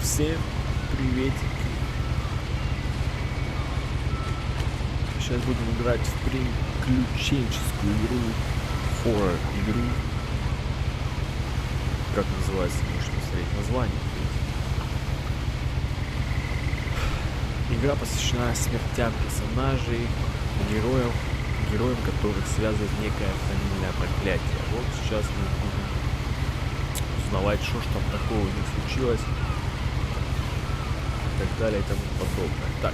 Всем приветики. Сейчас будем играть в приключенческую игру, хоррор-игру. Как называется, можете посмотреть название. Игра посвящена смертям персонажей, героям которых связывает некое фамильное проклятие. Вот сейчас мы будем узнавать, что ж там такого у них случилось, и так далее и тому подобное. Так.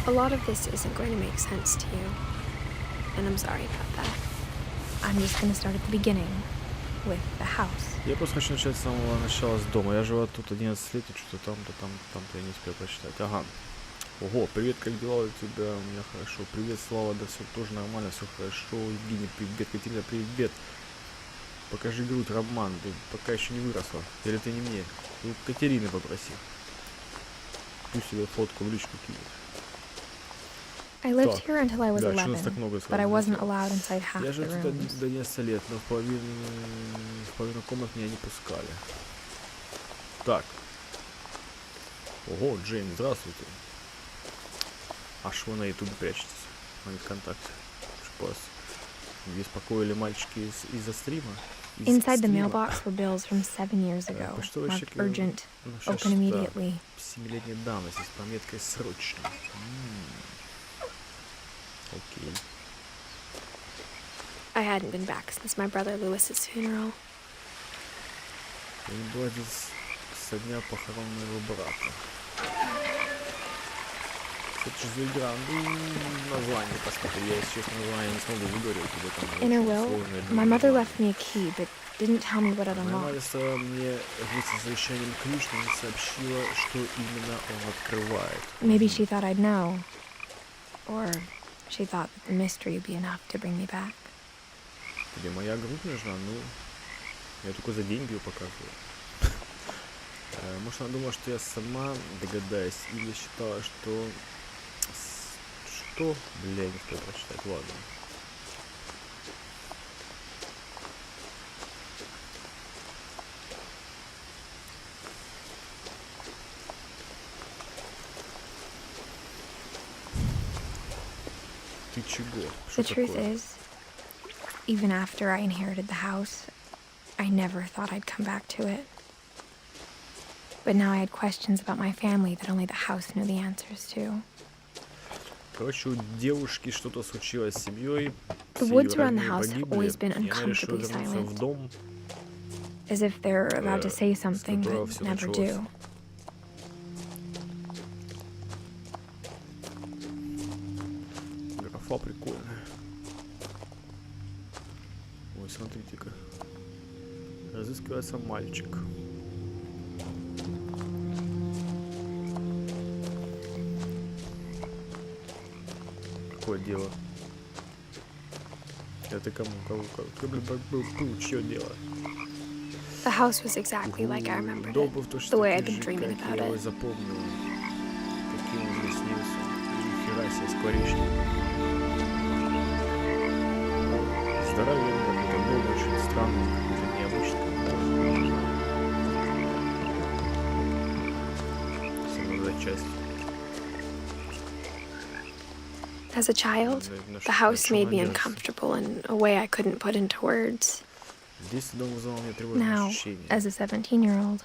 A lot of this isn't going to make sense to you, and I'm sorry about that. I'm just going to start at the beginning, with the house. Я просто хочу начать с самого начала, с дома. Я живу тут 11 лет, и что-то там-то я не успел прочитать. Ага. Ого, привет, как дела у тебя? У меня хорошо. Привет, Слава, да все тоже нормально, все хорошо. Евгений, привет, Катерина, привет. Покажи грудь, Роман, ты пока еще не выросла. Или ты не мне? Ты Катерины попроси. Пусть тебе фотку в личку кинет. I lived here until I was Да, 11, but I wasn't allowed inside half Я the жил тут rooms. до 11 лет, но в половину комнат меня не пускали. Так. Ого, Джейн, здравствуйте. Аж вы на ютубе прячетесь, а не ВКонтакте. Чтоб вас беспокоили мальчики из-за стрима. Inside the mailbox were bills from 7 years ago, marked urgent, open immediately. 7-летней давности с пометкой «Срочно». Окей. I hadn't been back since my brother Lewis's funeral. Я не была здесь со дня похорон моего брата. Что это за игра? Ну, название посмотри. Я, если честно, название не смогу выговорить. In her will, my mother left me a key, but didn't tell me what it Моя мать unlocked. оставила мне вместе с завещанием ключ, но не сообщила, что именно он открывает. Maybe she thought I'd know. Or she thought that the mystery would be enough to bring me back. Тебе моя грудь нужна? Ну, я только за деньги ее показываю. Может, она думала, что я сама догадаюсь, или считала, что... Что? Бля, не успел прочитать, ладно. Ты чего? Что The truth такое? is, even after I inherited the house, I never thought I'd come back to it. But now I had questions about my family that only the house knew the answers to. Короче, у девушки что-то случилось с семьей. The woods around the house have always been uncomfortably в silent, дом, as if they're allowed to say something которого but всё never началось. do. Графа прикольная. Ой, смотрите-ка. Разыскивается мальчик. Какое дело? Это кому? Чье дело? The house was exactly like I remembered Дом it, был точно the way I'd такой been же, dreaming как about я его it. запомнил. Каким он мне снился. Нихера себе, скворечник. Здоровенный какой-то дом, очень странный, какой-то необычный. Самая часть. As a child, the house made me uncomfortable in a way I couldn't put into words. Здесь дом вызвал мне тревожное Now, ощущение. as a 17-year-old,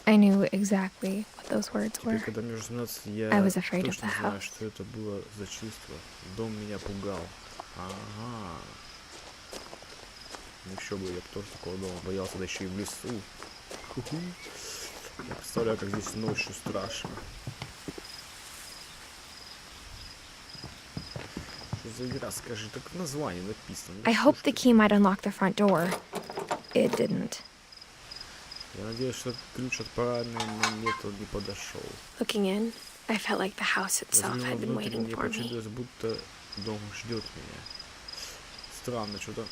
I knew exactly what those words were. Теперь, когда мне уже 17, я I was afraid of точно the знаю, house. что это было за чувство. Дом меня пугал. Ага. Ну еще бы, я бы тоже такого дома боялся, да еще и в лесу. Ху-ху. Я представляю, как здесь ночью страшно. Что за игра, скажи, так название написано. I hoped the key might unlock the front door. It didn't. Я надеюсь, что ключ от парадной, но нет, он не подошел. Looking in, I felt like the house itself Заглянув had been внутрь, waiting мне for me. почудилось, будто дом ждет меня. Странно, что-то...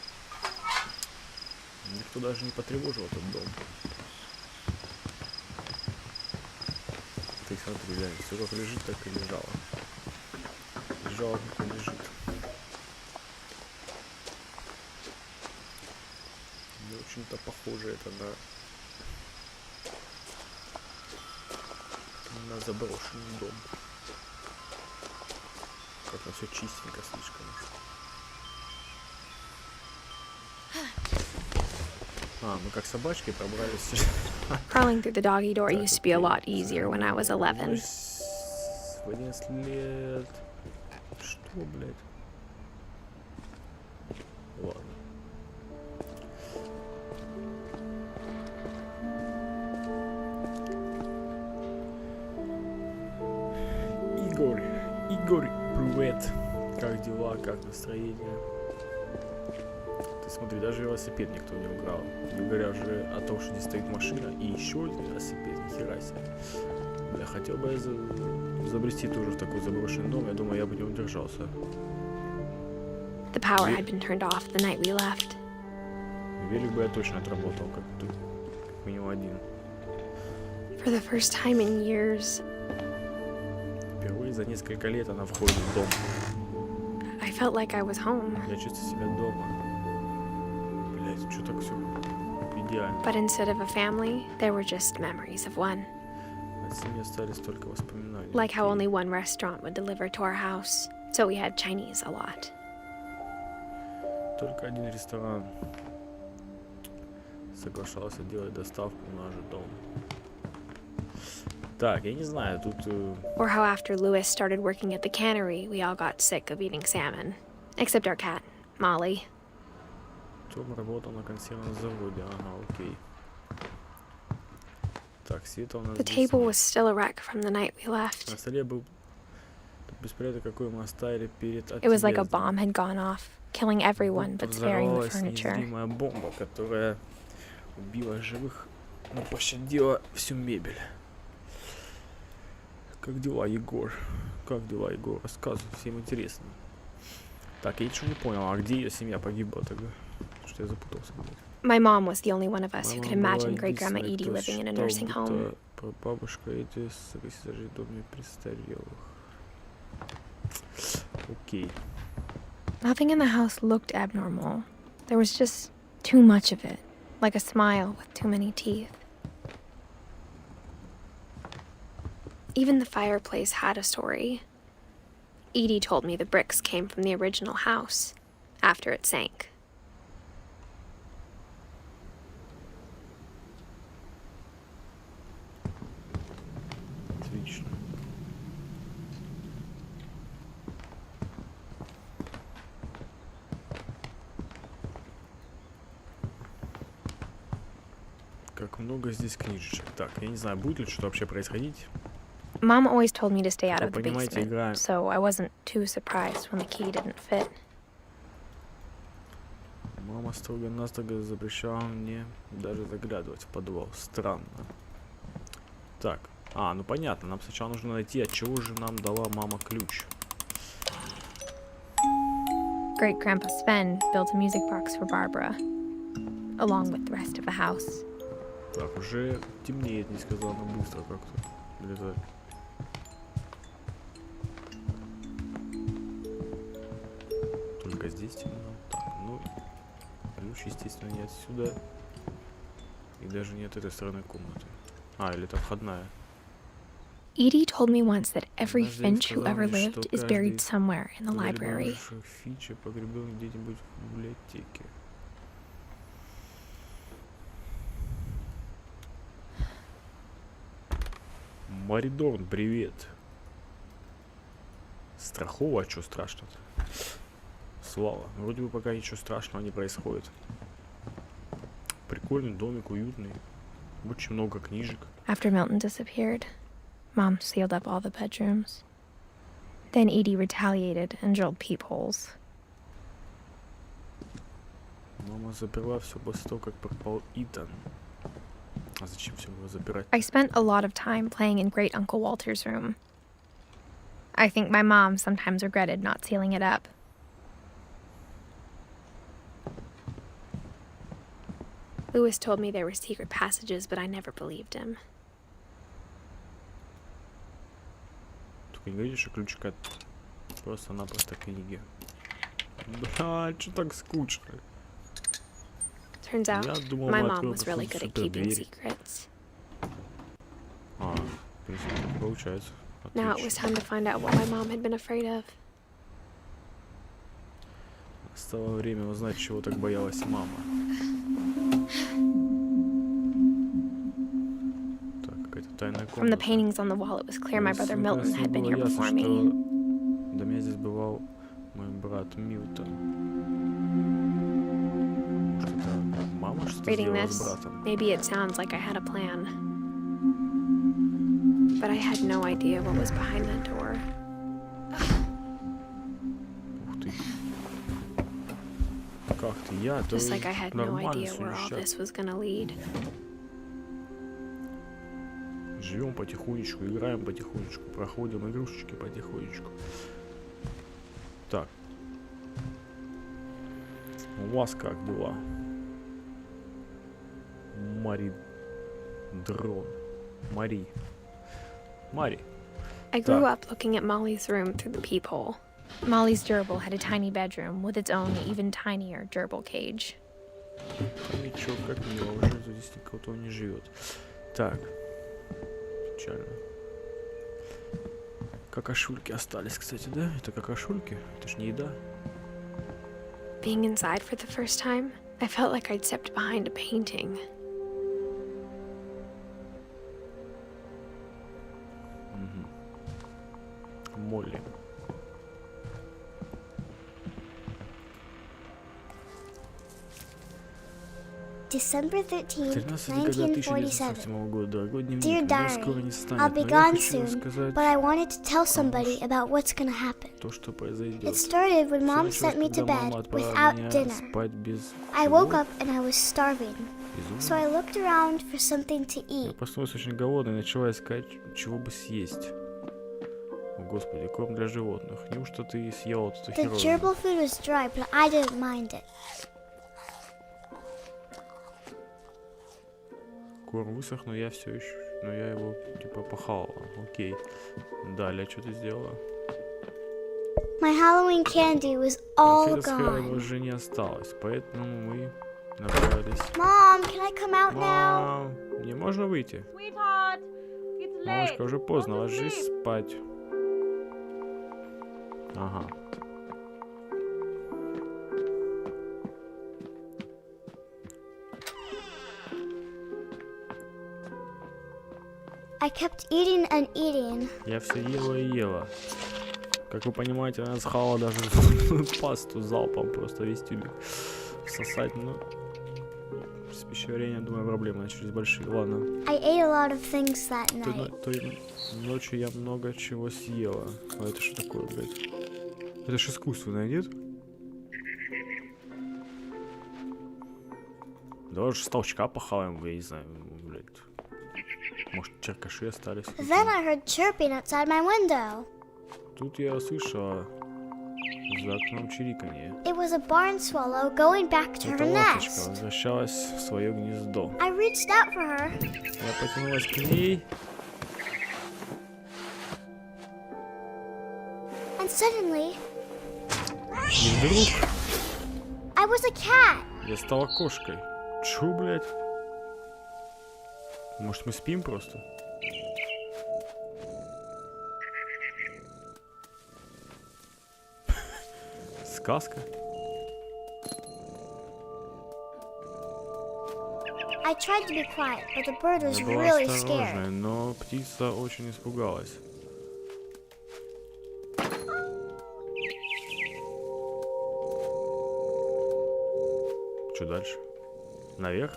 Никто даже не потревожил этот дом. Ты смотри, глянь, все как лежит, так и лежало. Лежало, как и лежит. Не очень-то похоже это на на заброшенный дом. Как-то все чистенько слишком. А, мы как собачки пробрались. Crawling through the doggy door used to be a lot easier when I was 11. В 11 лет. Что, блядь? Ладно. Игорь, привет. Как дела, как настроение? Ты смотри, даже велосипед никто не украл. Не говоря уже о том, что здесь стоит машина и еще один велосипед, нихера себе. Я хотел бы забрести тоже в такой заброшенный дом, я думаю, я бы не удержался. The power had been turned off the night we left. Велик бы я точно отработал, как минимум один. For the first time in years, Впервые за несколько лет она входит в дом. I felt like I was home. Я чувствую себя дома. Блять, что так все идеально. But instead of a family, there were just memories of one. От семьи остались только воспоминания. Like how only one restaurant would deliver to our house, so we had Chinese a lot. Только один ресторан соглашался делать доставку в наш дом. Так, я не знаю, тут... Or how after Louis started working at the cannery, we all got sick of eating salmon. Except our cat, Molly. Том работал на консервном заводе, ага, окей. Так, света у нас The здесь table нет. was still a wreck from the night we На left. столе был беспорядок, какой мы оставили перед It was like a отъездом. bomb had gone off, killing everyone but sparing the Взорвалась furniture. неизмеримая бомба, которая убила живых, но пощадила всю мебель. Как дела, Егор? Как дела, Егор? Рассказывай, всем интересно. Так, я ничего не понял, а где ее семья погибла тогда? Что я запутался. My mom was the only one of us who could Мама была imagine Great Grandma единственной, Edie кто living in a считал, nursing home. будто бабушка Эдди согласится жить в доме престарелых. Окей. Nothing in the house looked abnormal. There was just too much of it, like a smile with too many teeth. Even the fireplace had a story. Edie told me the bricks came from the original house, after it sank. Отлично. Как много здесь книжечек. Так, я не знаю, будет ли что-то вообще происходить. Mom always told me to stay out of the Понимаете, basement, игра... so I wasn't too surprised when the key didn't fit. Мама строго-настрого запрещала мне даже заглядывать в подвал. Странно. Так, ну понятно, нам сначала нужно найти, от чего же нам дала мама ключ. Great Grandpa Sven built a music box for Barbara, along with the rest of the house. Так, уже темнеет, не сказал, но быстро как-то. Или это... Только здесь темно. Так, ну... Ключ, естественно, не отсюда. И даже не от этой стороны комнаты. Или это входная. Edie told me once that every Однажды Finch who сказала ever мне, lived что is каждый buried somewhere in the library. Финча погребен где-нибудь в библиотеке. Маридорн, привет. Страхово, а что страшно-то? Слава. Вроде бы пока ничего страшного не происходит. Прикольный домик, уютный. Очень много книжек. After Milton disappeared, Mom sealed up all the bedrooms. Then Edie retaliated and drilled peepholes. Мама заперла все после того, как пропал Итан. А зачем все его запирать? I spent a lot of time playing in Great Uncle Walter's room. I think my mom sometimes regretted not sealing it up. Louis told me there were secret passages, but I never believed him. Только не говоришь, что ключик от просто-напросто книги. Бля, что так скучно? Turns out, Я думал, my мы mom откроем was really good at какую-то keeping супер дверь. secrets. В принципе, так и получается. Now it was time to find out what my mom had been afraid of. Настало время узнать, чего так боялась мама. Так, какая-то тайная комната. From the paintings on the wall, it was clear my brother Milton had been here before me. До меня здесь бывал мой брат Милтон. Может, это мама что-то Reading сделала с this, братом? maybe it sounds like I had a plan. But I had no idea what was behind that door. Ух ты. Как ты? Я? Just like I had no idea where all this was gonna lead. Живем потихонечку, играем потихонечку, проходим игрушечки потихонечку. Так. У вас как дела? Мари Дрон. Мари. I grew up looking at Molly's room through the peephole. Molly's gerbil had a tiny bedroom with its own even tinier gerbil cage. Ничего, как мило, уже здесь никого не живет. Так. Печально. Какашульки остались, кстати, да? Это какашульки? Это ж не еда. Being inside for the first time, I felt like I'd stepped behind a painting. Молли. December 13th, 1947. года. Dear Diary, I'll be gone soon, but I wanted to tell somebody about what's gonna happen. То, что произойдет. It started when Mom sent me to bed without dinner. I woke up and I was starving, so I looked around for something to Я eat. проснулась очень голодной и начала искать, чего бы съесть. О, Господи, корм для животных. Неужто ты съела эту The херовину? gerbil food was dry, but I didn't mind it. Корм высох, но я все еще... Но я его, типа, похавала. Окей. Далее, что ты сделала? My Halloween candy was all Конфеты с хреном gone. уже не осталось, поэтому мы направились... Mom, can I come out now? Мам, не можно выйти? Sweetheart, it's late. Малышка, уже поздно, Go to ложись sleep. спать. Ага. I kept eating and eating. Я все ела и ела. Как вы понимаете, она схавала даже пасту залпом, просто весь тюбик сосать, но с пищеварением, думаю, проблемы начались большие. Ладно. I ate a lot of things that night. Той ночью я много чего съела. А это что такое, блядь? Это ж искусственное, нет? Давай же с толчка похаваем, я не знаю, блядь. Может, черкаши остались? Then I heard chirping outside my window. Тут я услышала за окном чириканье. It was a barn swallow going back to Это her ласточка nest. возвращалась в свое гнездо. I reached out for her, Я потянулась к ней, and suddenly, и вдруг I was a cat. я стала кошкой. Чу, блядь? Может, мы спим просто? Сказка? I tried to be quiet, but the bird was Я была really осторожной, scared. но птица очень испугалась. Что дальше? Наверх?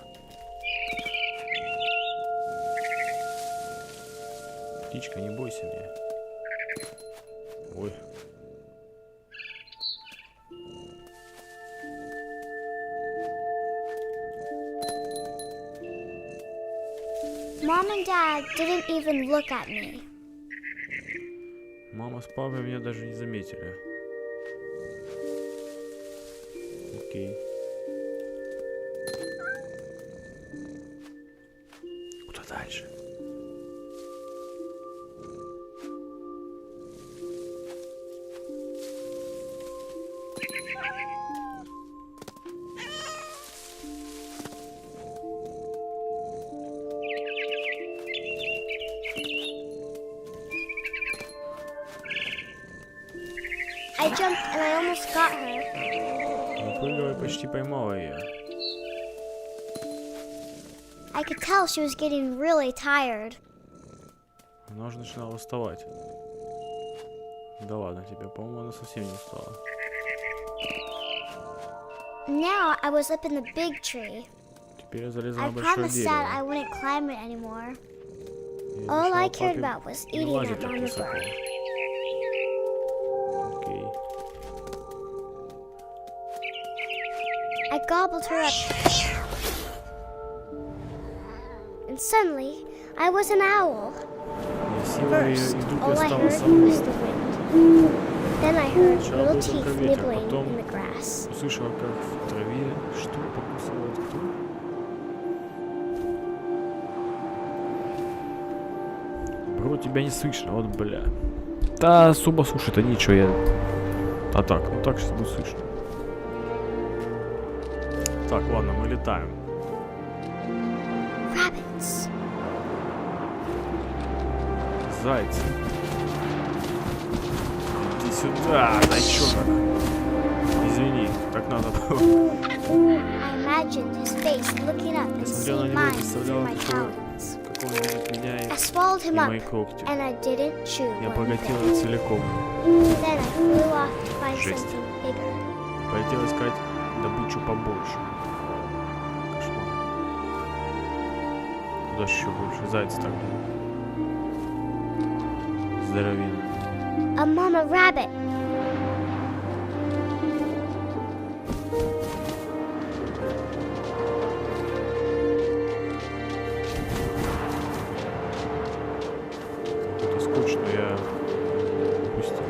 Птичка, не бойся меня. Ой. Mom and Dad didn't even look at me. Мама с папой меня даже не заметили. Окей. Куда дальше? I jumped and I almost got her. Выпрыгивай, почти поймала ее. I could tell she was getting really tired. Она уже начинала уставать. Да ладно тебе, по-моему, она совсем не устала. Now I was up in the big tree. Теперь я залезла I на большое promised Dad I дерево. wouldn't climb it anymore. Я All I обещала cared папе about was не eating лазить at так Mama's высоко. garden. Окей. I gobbled her up. And suddenly, I was an owl. Я села и First, вдруг all я I стала heard совой. was the wind. Then I heard Сначала little был teeth только ветер, nibbling потом in the grass. услышала, как в траве что покусывает кто. Бро, тебя не слышно, вот бля. Да особо слушай-то ничего, я... А так, ну так сейчас будет слышно. Так, ладно, мы летаем. Rabbits. Зайцы. Иди сюда, да чё так? Извини, так надо было. I imagined his face looking up and Я смотрел на seeing него и mine through представлял, my talons. как он видит меня I swallowed и him up, мои когти. and I didn't chew Я one проглотил bit. его целиком. Then I flew off to find Жесть. something bigger. Полетел искать добычу побольше. Кошмар. Куда еще больше? Зайцы так. Здоровенный. A mama rabbit. Это скучно, я упустил.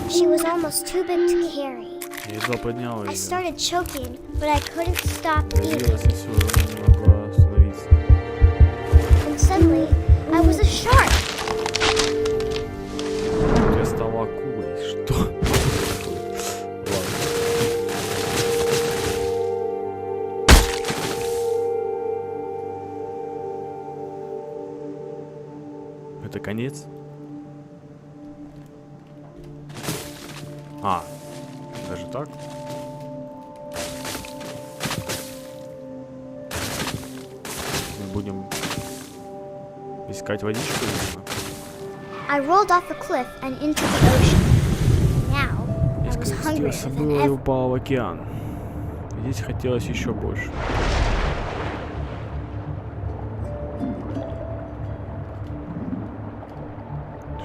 She was almost too big to carry. Я едва поднял I ее. started choking, but I couldn't stop eating. Давилась и все, она не могла остановиться. And suddenly, I was a shark. Я стала акулой. Что? Ладно. Это конец? А, даже так? Мы будем искать водичку, видимо. I rolled off the cliff and into the ocean. Now, Я I was hungrier скатился than было и ever. упал в океан. Здесь хотелось еще больше.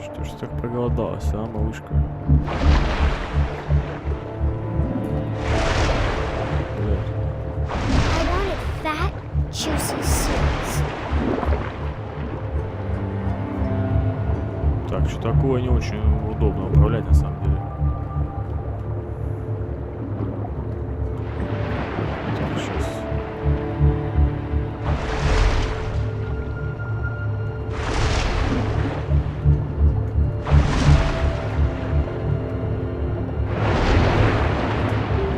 Что ж ты так проголодалась, а, малышка? Блядь. I wanted fat, juicy seeds. Так, что такое не очень удобно управлять на самом деле. Так, сейчас.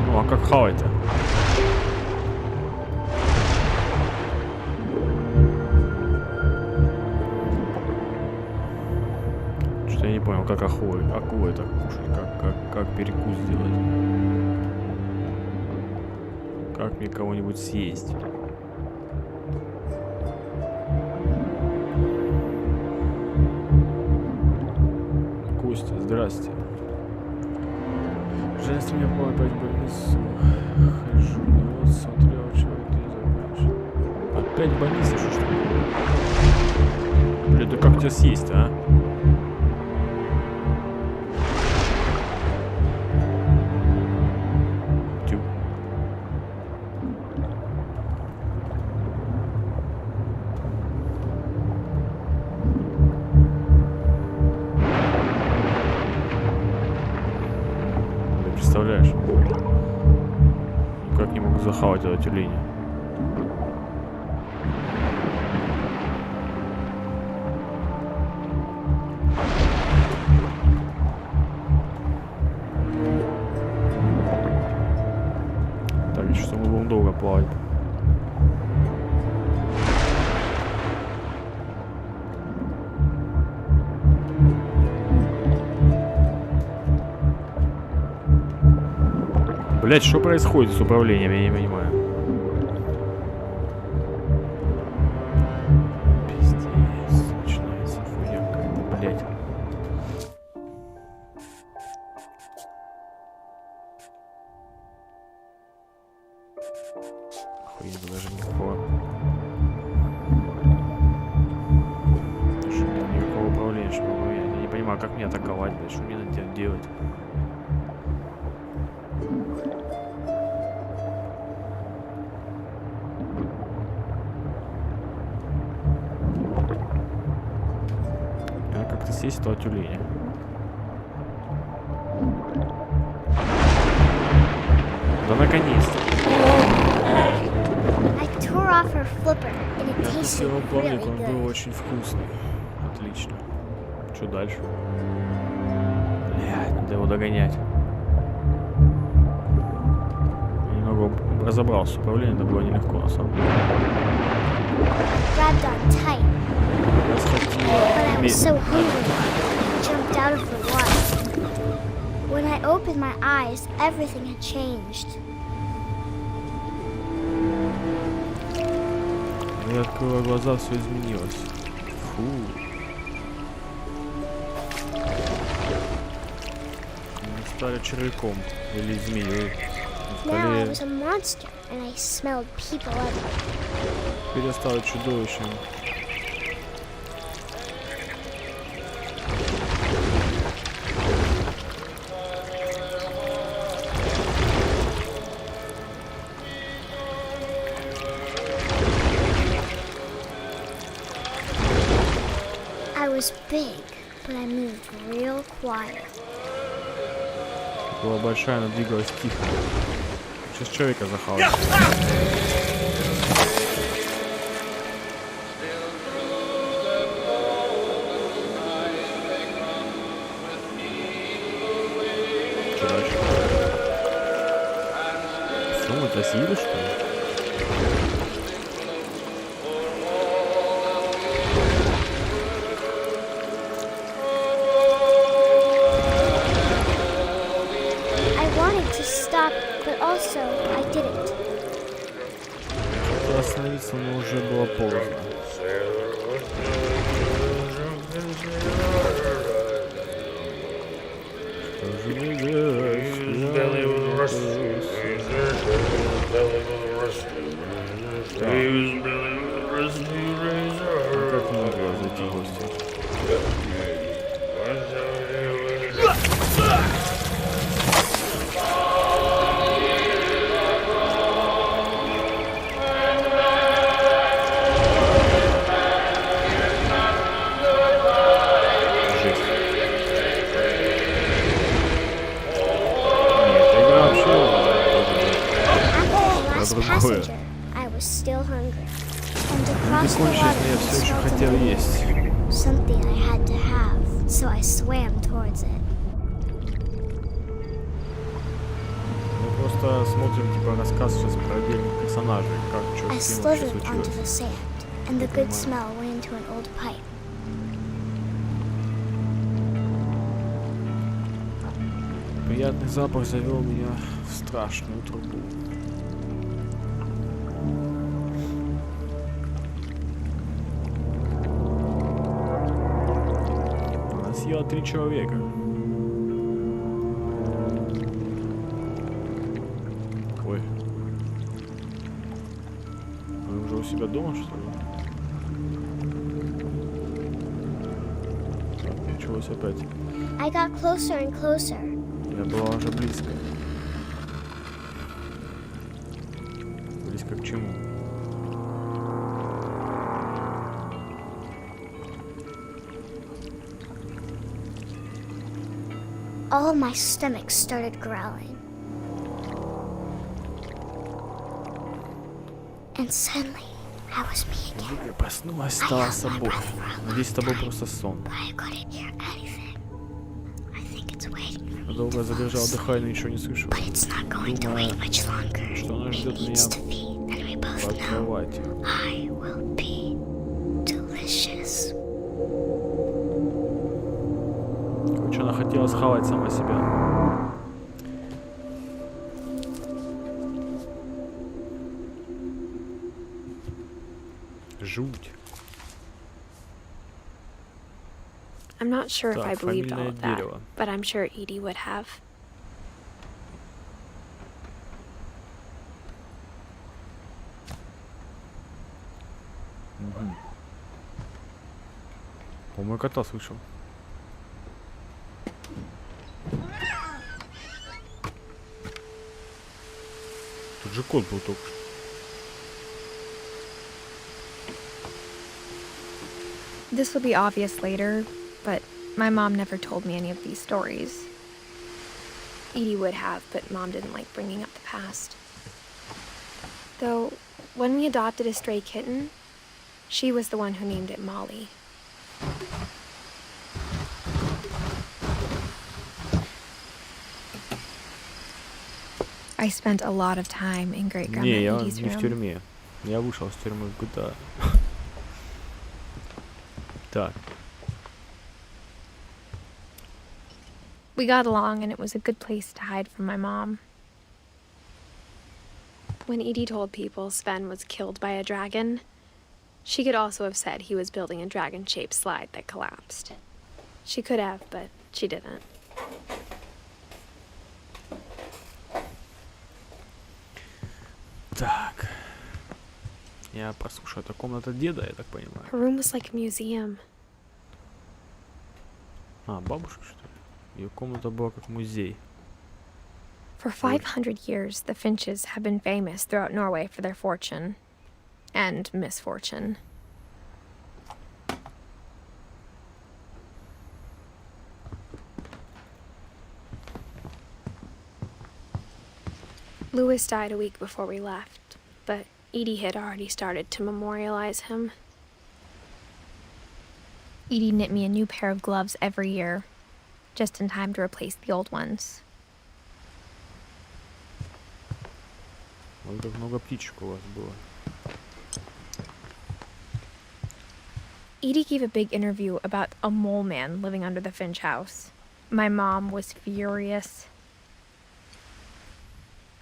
Ну, а как хавать-то? Что-то я не понял, как акулы это кушать, как перекус сделать. Как мне кого-нибудь съесть? Костя, здрасте. Жаль, меня было опять в больницу. Хожу, ну вот смотрел, что ты забываешь. Опять в больнице, что ж такое? Блин, да как тебя съесть, а? Тю. Ты представляешь? Никак не могу захавать это тюленя. Так, что мы будем долго плавать. Блять, что происходит с управлением, я не понимаю. Пиздец, начинается хуйня какая-то, блять. Охуеть, даже никакого. Что нет никакого управления, чтобы управлять. Я не понимаю, как мне атаковать, блять, что мне надо делать. Сесть этого тюленя. Да наконец-то. Я плавник, он был очень вкусный. Отлично. Что дальше? Блядь, надо его догонять. Я немного разобрался с управлением, это было нелегко на самом деле. But I was so hungry, I jumped out of the water. When I opened my eyes, everything had changed. Я открыла глаза, все изменилось. Фу. Мы стали червяком или змеей. Now I was a monster, and I smelled people everywhere. Теперь я стала чудовищем. I was big, but I moved real quiet. Была большая, но двигалась тихо. Сейчас человека захавали. Что дальше? Все, мы тебя съели, что ли? But also, I didn't. Остановиться, но уже было поздно. Как много зайти в гости? Passenger, I was still hungry. And across the water, я все еще хотел есть. Something I had to have, so I swam towards it. Мы просто смотрим типа рассказ сейчас про отдельных персонажей, как что I с ним вообще slithered onto the случилось. sand, and the good smell went into an old pipe. Приятный запах завел меня в страшную трубу. Она съела 3 человека. Ой. Вы уже у себя дома, что ли? Так, началось опять. I got closer and closer. Я была уже близко. Близко к чему? All my stomach started growling. And suddenly, I was me again. Я проснулась, стала собой. Надеюсь, это был просто сон. But I couldn't hear anything. I think it's waiting for me. Долго задержал дыхание, ничего не слышал. But it's not going to wait much longer. Что она ждет It меня needs to feed, and we both под know кроватью. I will be delicious. Короче, она хотела схавать сама себя. Жуть. I'm not sure if I Так, believed all фамильное of that, дерево. but I'm sure Edie would have. Угу. По-моему, кота слышал. Тут же кот был только что. This will be obvious later, but my mom never told me any of these stories. Edie would have, but Mom didn't like bringing up the past. Though, when we adopted a stray kitten, she was the one who named it Molly. I spent a lot of time in Great-Grandma Не, я Edie's не в room. тюрьме. Я вышел с тюрьмы в GTA. Так. We got along, and it was a good place to hide from my mom. When Edie told people Sven was killed by a dragon, she could also have said he was building a dragon-shaped slide that collapsed. She could have, but she didn't. Так. Я прослушаю. Это комната деда, я так понимаю. Her room was like a museum. А, бабушка, что ли? Ее комната была как музей. For 500 years, the Finches have been famous throughout Norway for their fortune and misfortune. Louis died a week before we left, but Edie had already started to memorialize him. Edie knit me a new pair of gloves every year, just in time to replace the old ones. Ой, как много птичек у вас было. Edie gave a big interview about a mole man living under the Finch house. My mom was furious.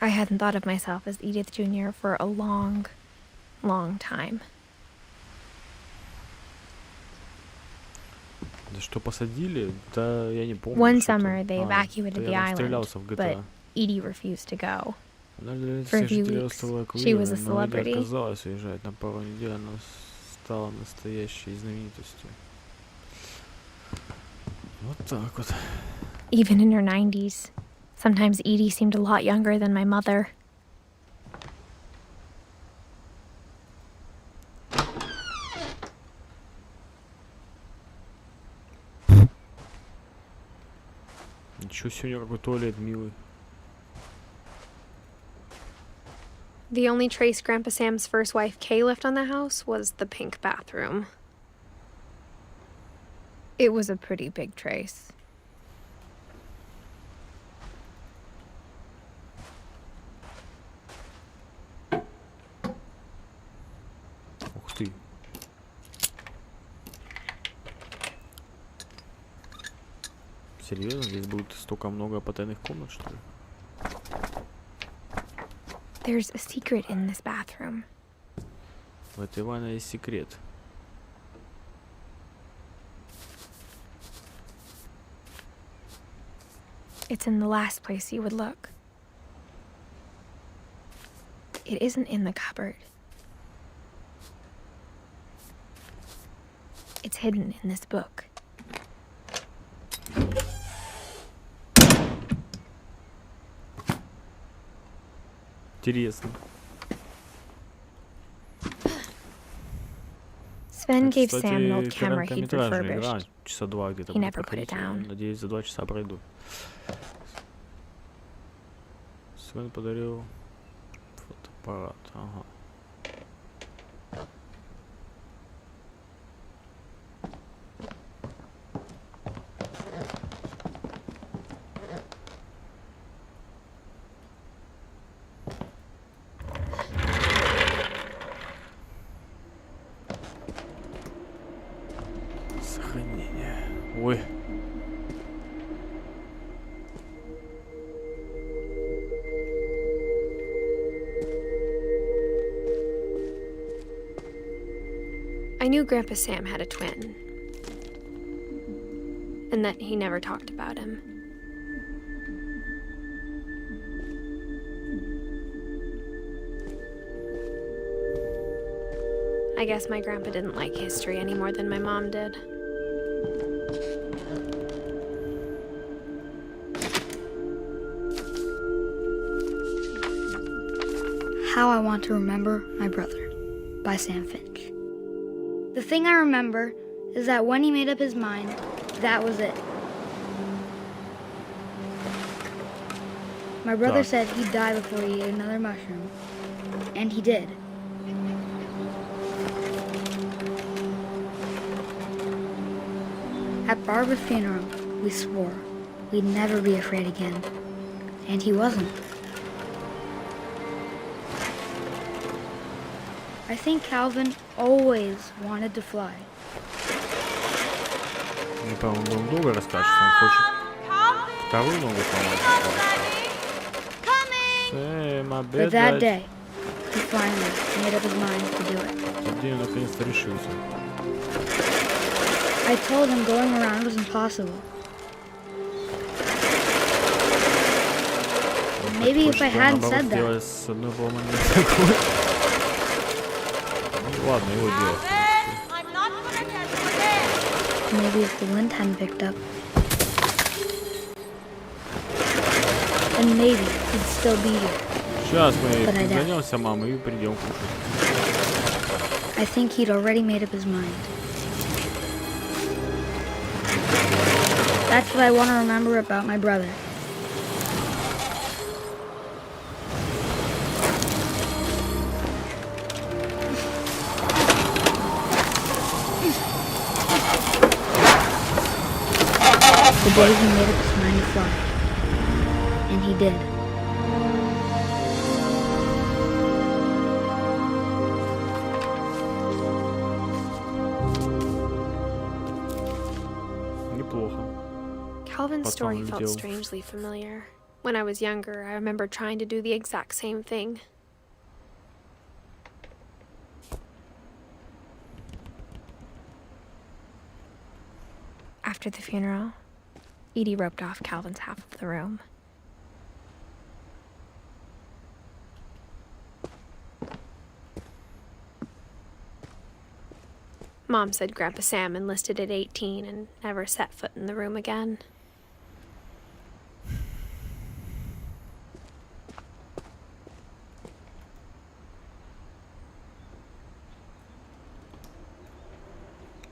I hadn't thought of myself as Edith Jr. for a long, long time. Да что посадили? Да я не помню. One что-то. summer, they evacuated я the там island, стрелялся в GTA. but Edie refused to go. Она For a всех few жителей weeks, острова she was a эвакуировали, но Эдди celebrity. отказалась уезжать. На пару недель она стала настоящей знаменитостью. Вот так вот. Even in her 90s, sometimes Edie seemed a lot younger than my mother. Ничего себе, какой туалет милый. The only trace Grandpa Sam's first wife, Kay, left on the house was the pink bathroom. It was a pretty big trace. Ух ты. Серьезно? Здесь будет столько много потайных комнат, что ли? There's a secret in this bathroom. В этой ванной есть секрет. It's in the last place you would look. It isn't in the cupboard. It's hidden in this book. Интересно. Sven gave Кстати, Sam an old camera he'd короткометражная игра. refurbished. Часа два где-то He буду never put it проходить. down. Надеюсь, за 2 часа пройду. Свен подарил фотоаппарат. Ага. Сохранение. Ой. I knew Grandpa Sam had a twin, and that he never talked about him. I guess my grandpa didn't like history any more than my mom did. How I Want to Remember My Brother by Sam Finch. The thing I remember is that when he made up his mind, that was it. My brother said he'd die before he ate another mushroom, and he did. At Barbara's funeral, we swore we'd never be afraid again, and he wasn't. I think Calvin always wanted to fly. Не помню, он долго расскажет, что он хочет вторую ногу сломать. But that day, he finally made up his mind to do it. Тот день он наконец-то решился. I told him going around was impossible. Maybe if I hadn't said that. Ладно, его дело. Maybe if the wind hadn't picked up. And maybe he'd still be here. Сейчас мы вернемся, мама, и придем кушать. I think he'd already made up his mind. That's what I want to remember about my brother. The day he made up his mind to fly. And he did. Calvin's story felt strangely familiar. When I was younger, I remember trying to do the exact same thing. After the funeral, Edie roped off Calvin's half of the room. Mom said Grandpa Sam enlisted at 18 and never set foot in the room again.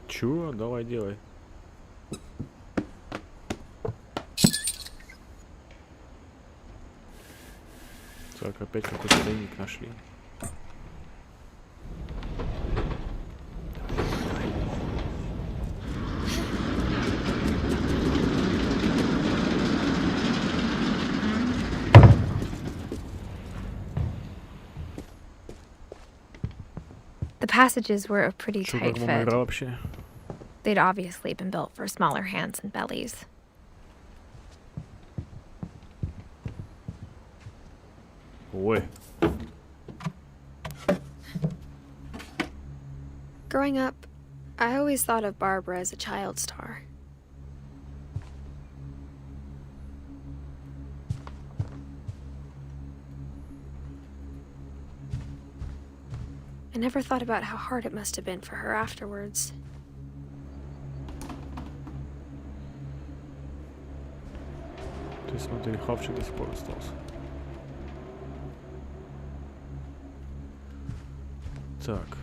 Чего? Давай делай. Так, опять какой-то тайник нашли. The passages were a pretty tight fit. Вообще? They'd obviously been built for smaller hands and bellies. Ой. Growing up, I always thought of Barbara as a child star. I never thought about how hard it must have been for her afterwards. Ты смотри, хавчик до сих пор остался. Так.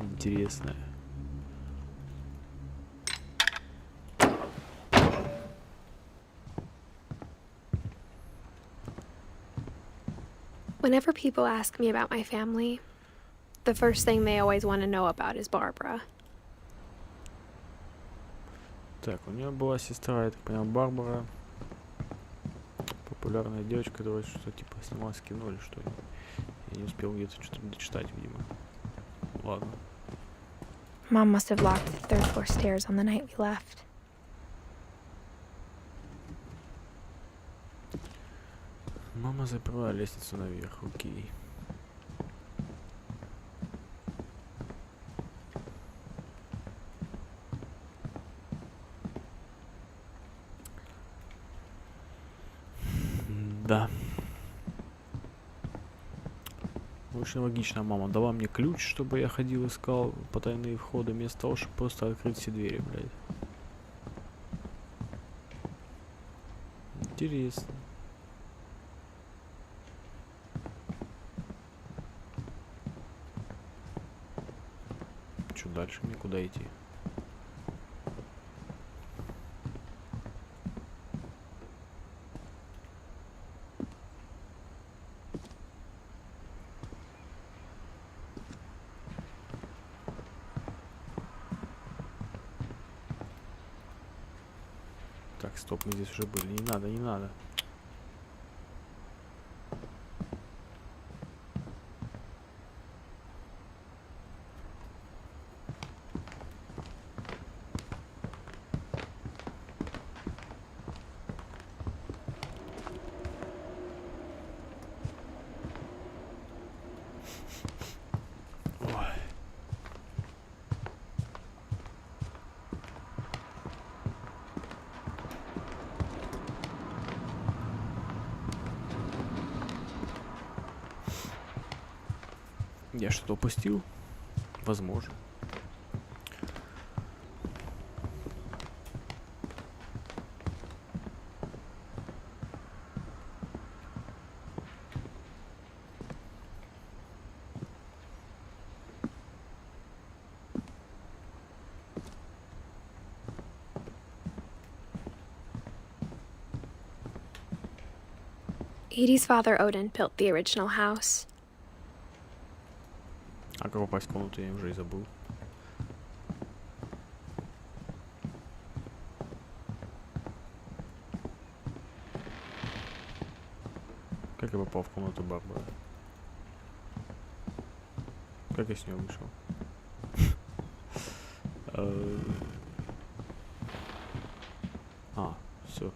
Интересное. Whenever people ask me about my family, the first thing they always want to know about is Barbara. Так, у нее была сестра, я так понял, Барбара. Популярная девочка, которая что-то типа снималась в кино или что. Я не успел где-то что-то дочитать, видимо. Ладно. Mom must have locked the third floor stairs on the night we left. Мама закрывала лестницу наверх, окей. Да. Очень логично, мама дала мне ключ, чтобы я ходил, искал потайные входы, вместо того, чтобы просто открыть все двери, блядь. Интересно. Что дальше? Мне куда идти? Так, стоп, мы здесь уже были. Не надо, не надо. Я что-то упустил? Возможно. Edie's father Odin built the original house. А как попасть в комнату, я уже и забыл. Как я попал в комнату Барбары? Как я с нее вышел? А, все.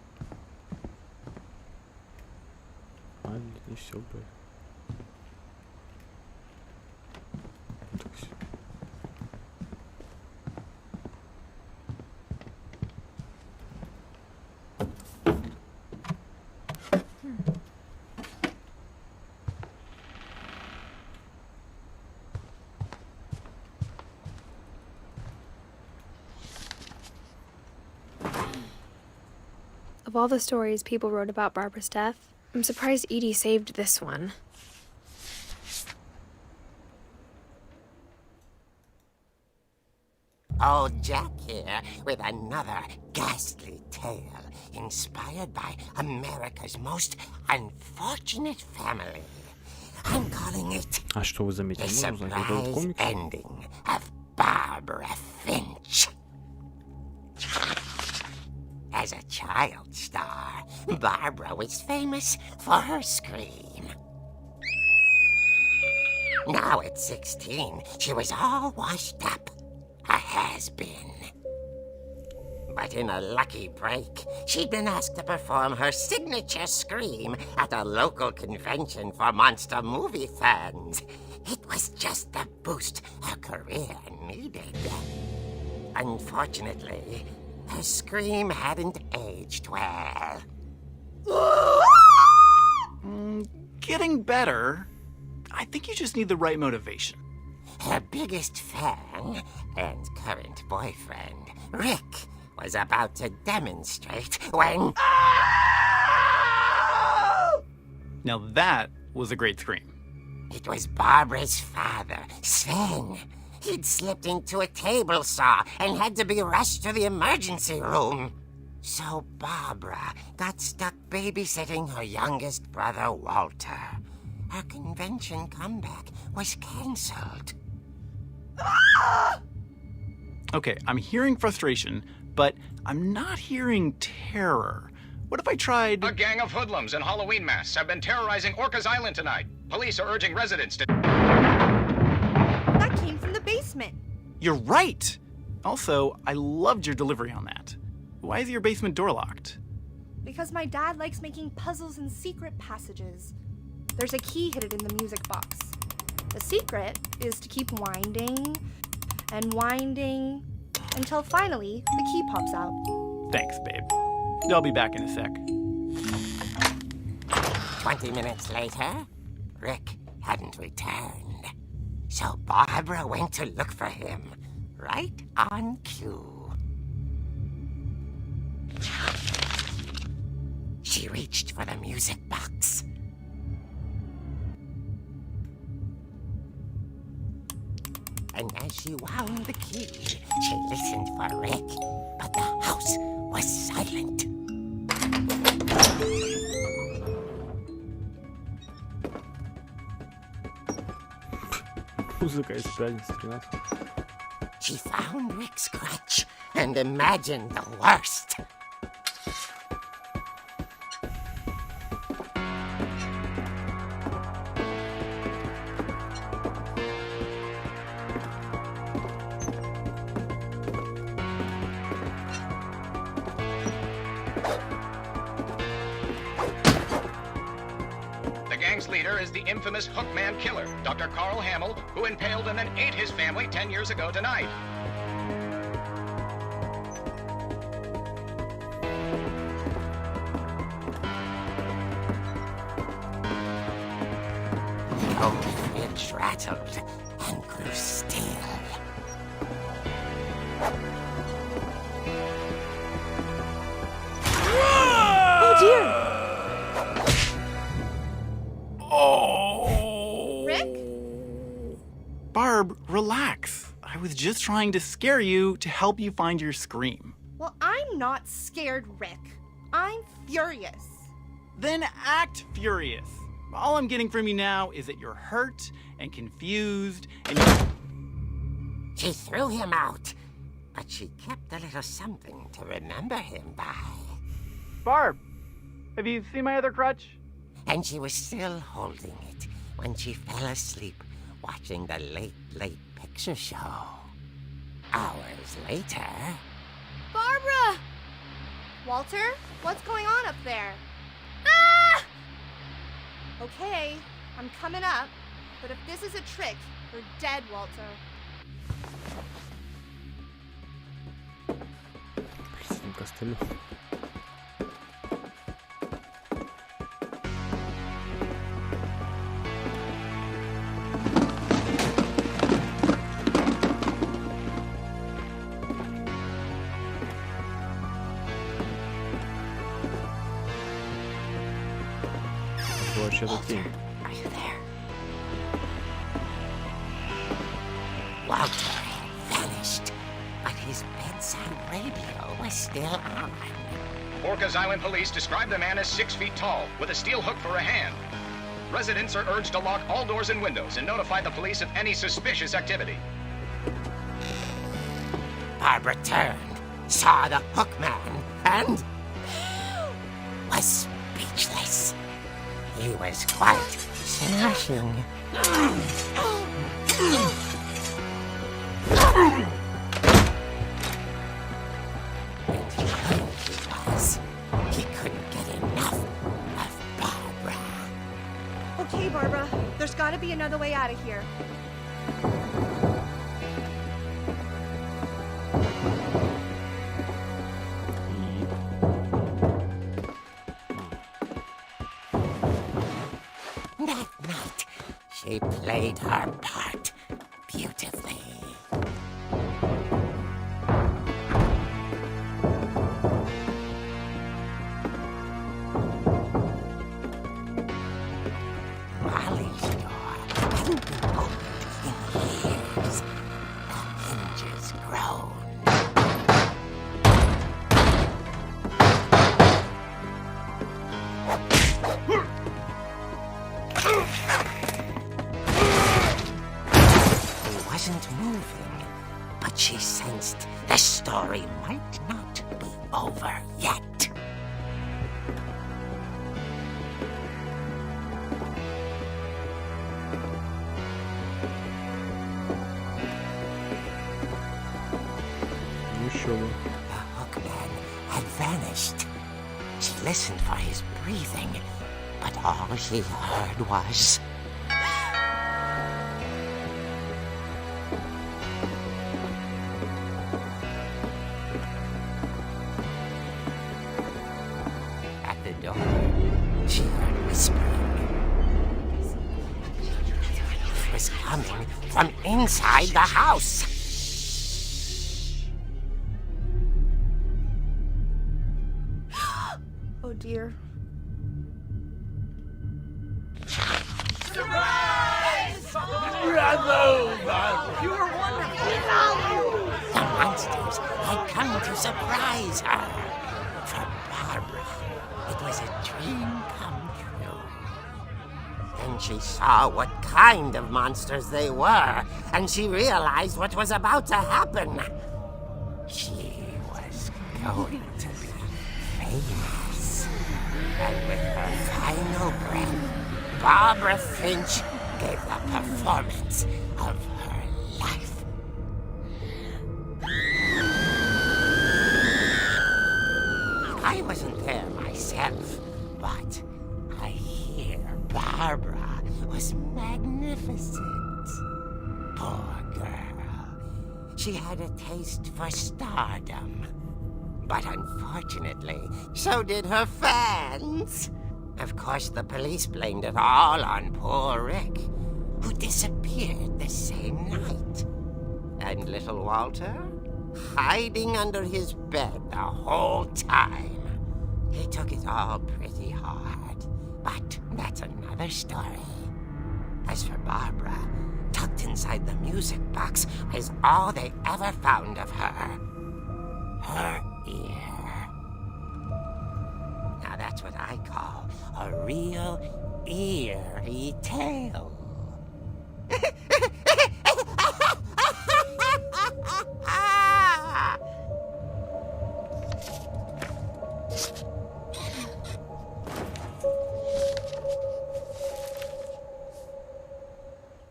А, не все, блядь. Of all the stories people wrote about Barbara's death, I'm surprised Edie saved this one. Old Jack here with another ghastly tale inspired by America's most unfortunate family. I'm calling it А что вы заметили? The Можно узнать, это вот Surprise комикс? Ending of Barbara Finch. As a child star, Barbara was famous for her scream. Now at 16, she was all washed up. A has-been. But in a lucky break, she'd been asked to perform her signature scream at a local convention for monster movie fans. It was just the boost her career needed. Unfortunately, her scream hadn't aged well. Getting better. I think you just need the right motivation. Her biggest fan and current boyfriend, Rick, was about to demonstrate when... Now that was a great scream. It was Barbara's father, Sven. He'd slipped into a table saw and had to be rushed to the emergency room. So Barbara got stuck babysitting her youngest brother, Walter. Her convention comeback was cancelled. Okay, I'm hearing frustration, but I'm not hearing terror. What if I tried... A gang of hoodlums in Halloween masks have been terrorizing Orcas Island tonight. Police are urging residents to... That came from the basement. You're right! Also, I loved your delivery on that. Why is your basement door locked? because my dad likes making puzzles and secret passages. There's a key hidden in the music box. The secret is to keep winding and winding until finally the key pops out. Thanks, babe. I'll be back in a sec. 20 minutes later, Rick hadn't returned. So Barbara went to look for him, right on cue. She reached for the music box. And as she wound the key, she listened for Rick, but the house was silent. Музыка из пятницы 13. She found Rick's crutch and imagined the worst. The gang's leader is the infamous Hookman killer, Dr. Carl Hamill, who impaled and then ate his family 10 years ago tonight. The old Finch rattled and grew still. Oh dear! Rick? Barb, relax. I was just trying to scare you to help you find your scream. Well, I'm not scared, Rick. I'm furious. Then act furious. All I'm getting from you now is that you're hurt and confused and She threw him out, but she kept a little something to remember him by. Barb, have you seen my other crutch? And she was still holding it when she fell asleep watching the late picture show. Hours later... Barbara! Walter, what's going on up there? Ah! Okay, I'm coming up, but if this is a trick, you're dead, Walter. Присядем к костылю. Вообще-то тень. Are you there? Walter had vanished, but his bedside radio was still on. Orcas Island police describe the man as 6 feet tall, with a steel hook for a hand. Residents are urged to lock all doors and windows and notify the police of any suspicious activity. Barbara turned, saw the hook man, and was speechless. He was quite smashing. And he couldn't get enough of Barbara. Okay, Barbara, there's gotta be another way out of here. That night, she played her part beautifully. Molly's door hadn't been opened in years. The hinges groaned. He wasn't moving, but she sensed the story might not be over yet. Ну еще бы. The hookman had vanished. She listened for his breathing, but all she heard was... At the door, she heard whispering. It was coming from inside the house. Oh dear. The monsters had come to surprise her. For Barbara, it was a dream come true. Then she saw what kind of monsters they were, and she realized what was about to happen. She was going to be famous. And with her final breath, Barbara Finch gave the performance of her life. I wasn't there myself, but I hear Barbara was magnificent. Poor girl. She had a taste for stardom. But unfortunately, so did her fans. Of course, the police blamed it all on poor Rick, who disappeared the same night. And little Walter? Hiding under his bed the whole time. He took it all pretty hard, but that's another story. As for Barbara, tucked inside the music box is all they ever found of her. Her ear. Now that's what I call a real eerie tale.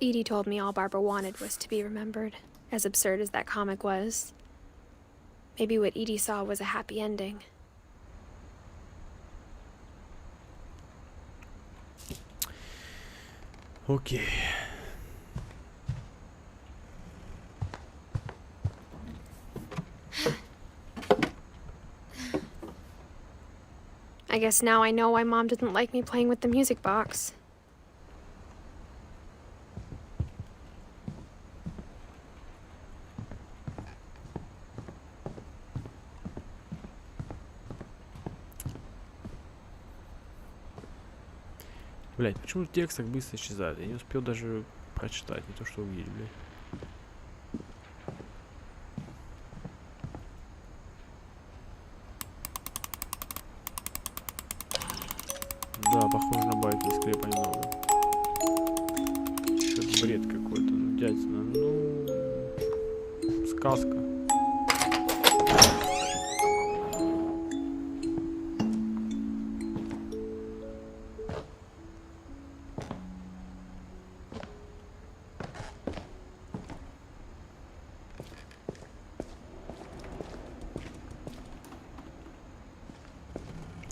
Edie told me all Barbara wanted was to be remembered, as absurd as that comic was. Maybe what Edie saw was a happy ending. Окей. I guess now I know why Mom didn't like me playing with the music box. Блять, почему текст так быстро исчезает? Я не успел даже прочитать, не то что увидеть, блядь. Да, похоже на байк из склепа немного. Что-то бред какой-то, ну, дядина, ну... Сказка.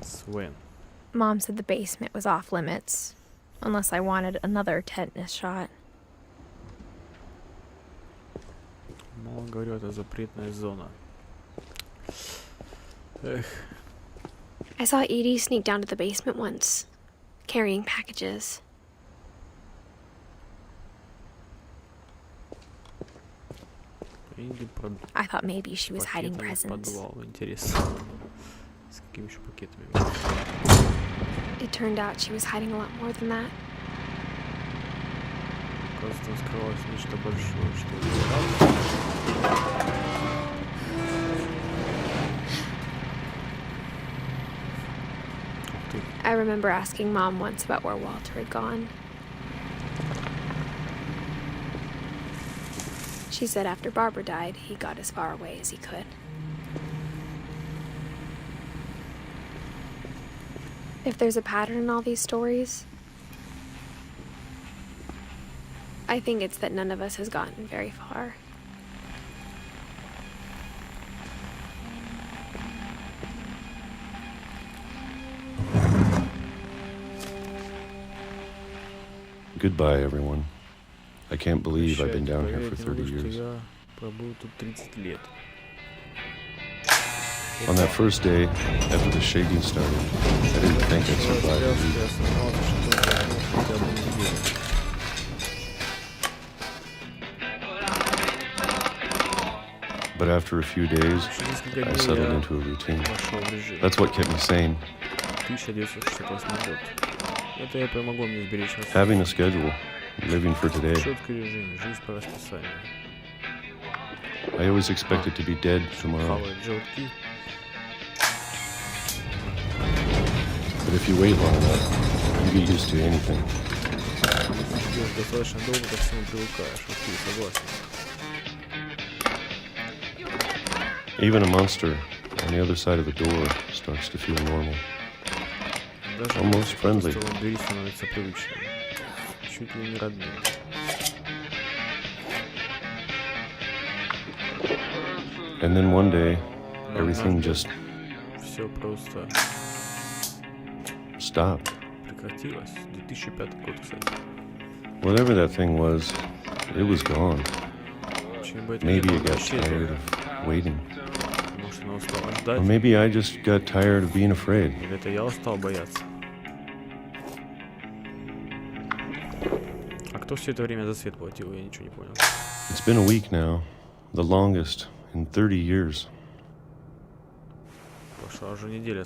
Swing. Mom said the basement was off limits, unless I wanted another tetanus shot. Мало говорю, это запретная зона. Эх. I saw Edie sneak down to the basement once, carrying packages. I thought maybe she was hiding presents. Интересно. С какими еще пакетами? It turned out she was hiding a lot more than that. Кажется, там скрывалось нечто большое, что I remember asking Mom once about where Walter had gone. She said after Barbara died, he got as far away as he could. If there's a pattern in all these stories, I think it's that none of us has gotten very far. Goodbye, everyone. I can't believe I've been down here for 30 years. On that first day, after the shaking started, I didn't think I'd survive a week. But after a few days, I settled into a routine. That's what kept me sane. Having a schedule, living for today. I always expected to be dead tomorrow. But if you wait long enough, you get used to anything. Even a monster on the other side of the door starts to feel normal. Almost friendly. And then one day, everything just stopped. Whatever that thing was, it was gone. Maybe it got tired of waiting. Or maybe I just got tired of being afraid. It's been a week now, the longest in 30 years.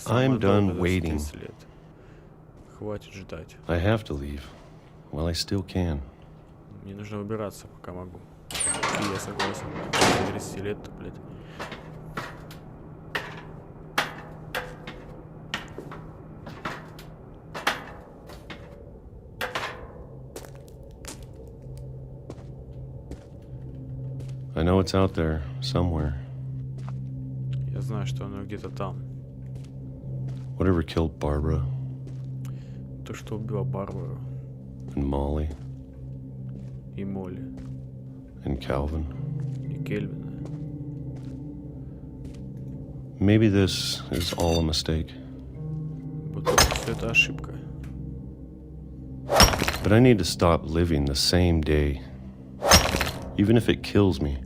I'm done waiting. I have to leave while I still can. I know it's out there somewhere. Я знаю, что оно где-то там. Whatever killed Barbara. То, что убило Барбару. And Molly. И Молли. And Calvin. И Кельвина. Maybe this is all a mistake. Будто все это ошибка. But I need to stop living the same day. Even if it kills me.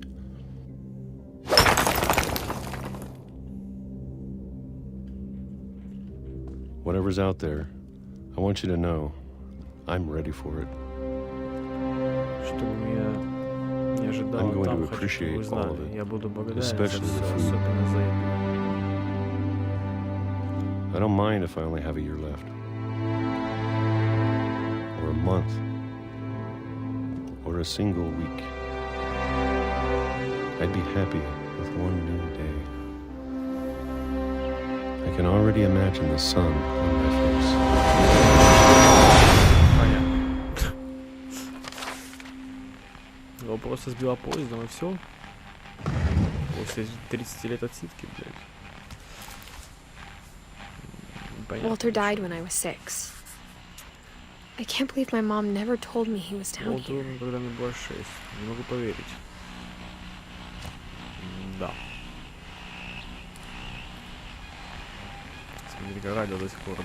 Whatever's out there, I want you to know I'm ready for it. I'm going to appreciate all of it, especially the food. I don't mind if I only have a year left. Or a month. Or a single week. I'd be happy with one new day. I can already imagine the sun on my face. Понятно. Его просто сбила поездом и все. После 30 лет отсидки, блядь. Понятно. Walter died when I was 6. I can't believe my mom never told me he was down here. Уолтеру, когда мне было 6. Не могу поверить. Да.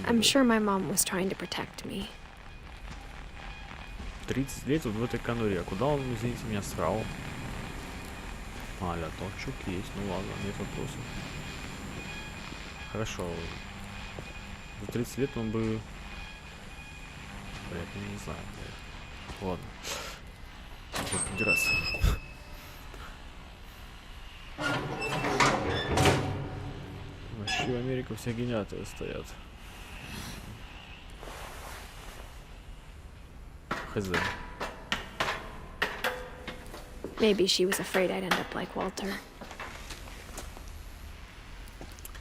I'm sure my mom was trying to protect me. 30 лет вот в этой конуре. А куда он, извините меня, срал? А, лоточек есть. Ну ладно, нет вопросов. Хорошо. За 30 лет он бы... Блядь, ну не знаю, блядь. Ладно. Буду подираться. Вообще в Америке все гениаторы стоят. Хз. Maybe she was afraid I'd end up like Walter.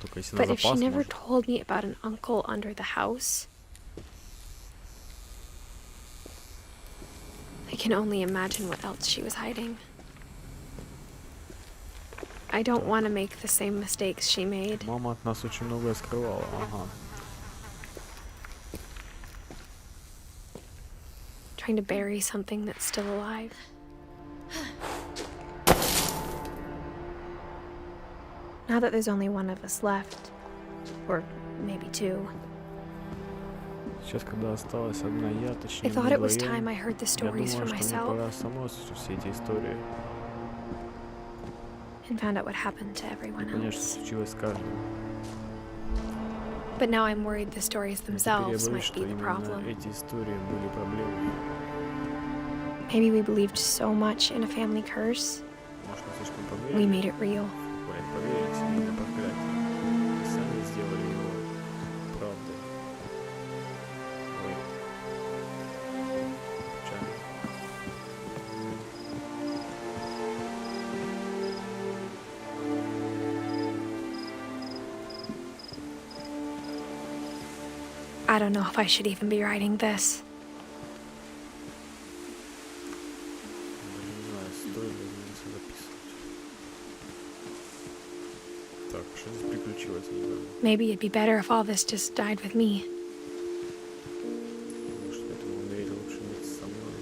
Только если на But if she запас, never может. told me about an uncle under the house, I can only imagine what else she was hiding. I don't want to make the same mistakes she made. Мама от нас очень многое скрывала. Ага. Trying to bury something that's still alive. Now that there's only one of us left, or maybe two, Сейчас, когда осталась одна я, I точнее, thought мы it was вдвоем, time I heard the я stories for думала, что мне myself пора самой услышать все эти истории. and found out what happened to everyone Понять, что else. случилось с каждым. But now I'm worried the stories Но теперь я themselves боюсь, might что be the именно problem. эти истории были проблемой. Maybe we believed so much in a family curse, Может, мы слишком we поверили? made it real. Поверили в семейное проклятие. И сами сделали его правдой. Ой. Печально. I don't know if I should even be writing this. Даже не знаю, стоит ли мне это записывать. Так, что здесь приключилось? Я не знаю. Maybe it'd be better if all this just died with me. Может, этому умереть лучше вместе со мной.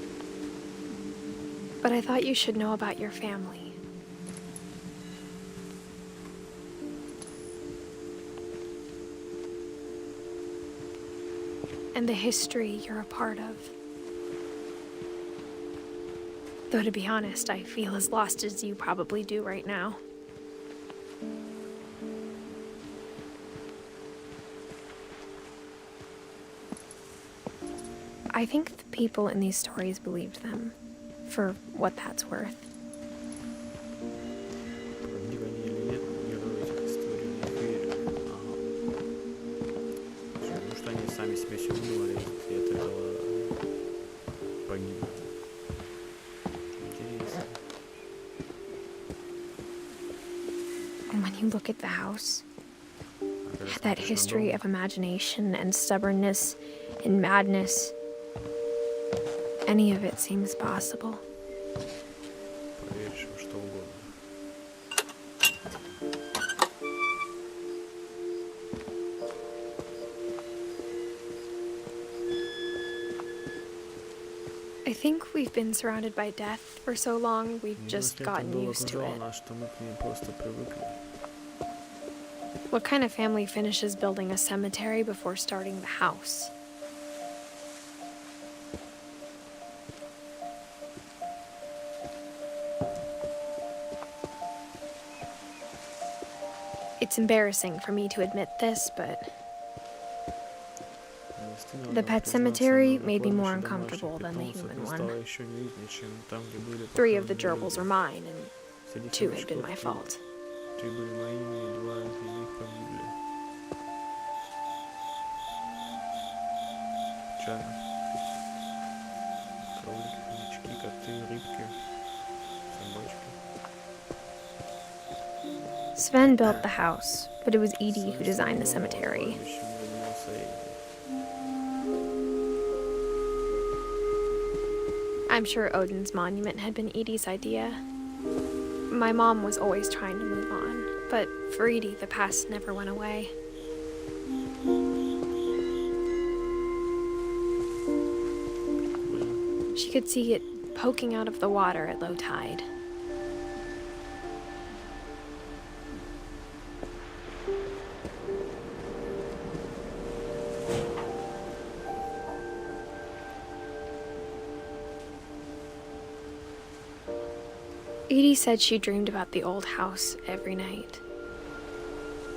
But I thought you should know about your family. And the history you're a part of. Though to be honest, I feel as lost as you probably do right now. I think the people in these stories believed them, for what that's worth. Правдиво они или нет, ни одной из этих историй не верю. Ага. Потому что они сами себе все выдумали, и от этого погибли. Интересно. And when you look at the house, А когда that смотришь на history дом, of imagination and stubbornness and madness, any of it seems possible. поверишь во что угодно. I think we've been surrounded by death for so long, we've Ну, just если это gotten было used to окружало it. нас, что мы к ней просто привыкли. What kind of family finishes building a cemetery before starting the house? It's embarrassing for me to admit this, but Стыдно the нам pet признаться, cemetery но made me more кладбище домашних uncomfortable than the питомцев human мне one. стало еще неуютнее, чем там, где были 3 of the похоронены gerbils люди. are mine, and Среди 2 всех had been my шкафов fault. 3 были моими, и 2 из них погибли. Печально. Кролики, хомячки, коты, рыбки, собачки. Sven built the house, but it was Edie who designed the cemetery. Кладбище мне занимался Эдди. I'm sure Odin's monument had been Edie's idea. My mom was always trying to move on, but for Edie, the past never went away. She could see it poking out of the water at low tide. Edie said she dreamed about the old house every night.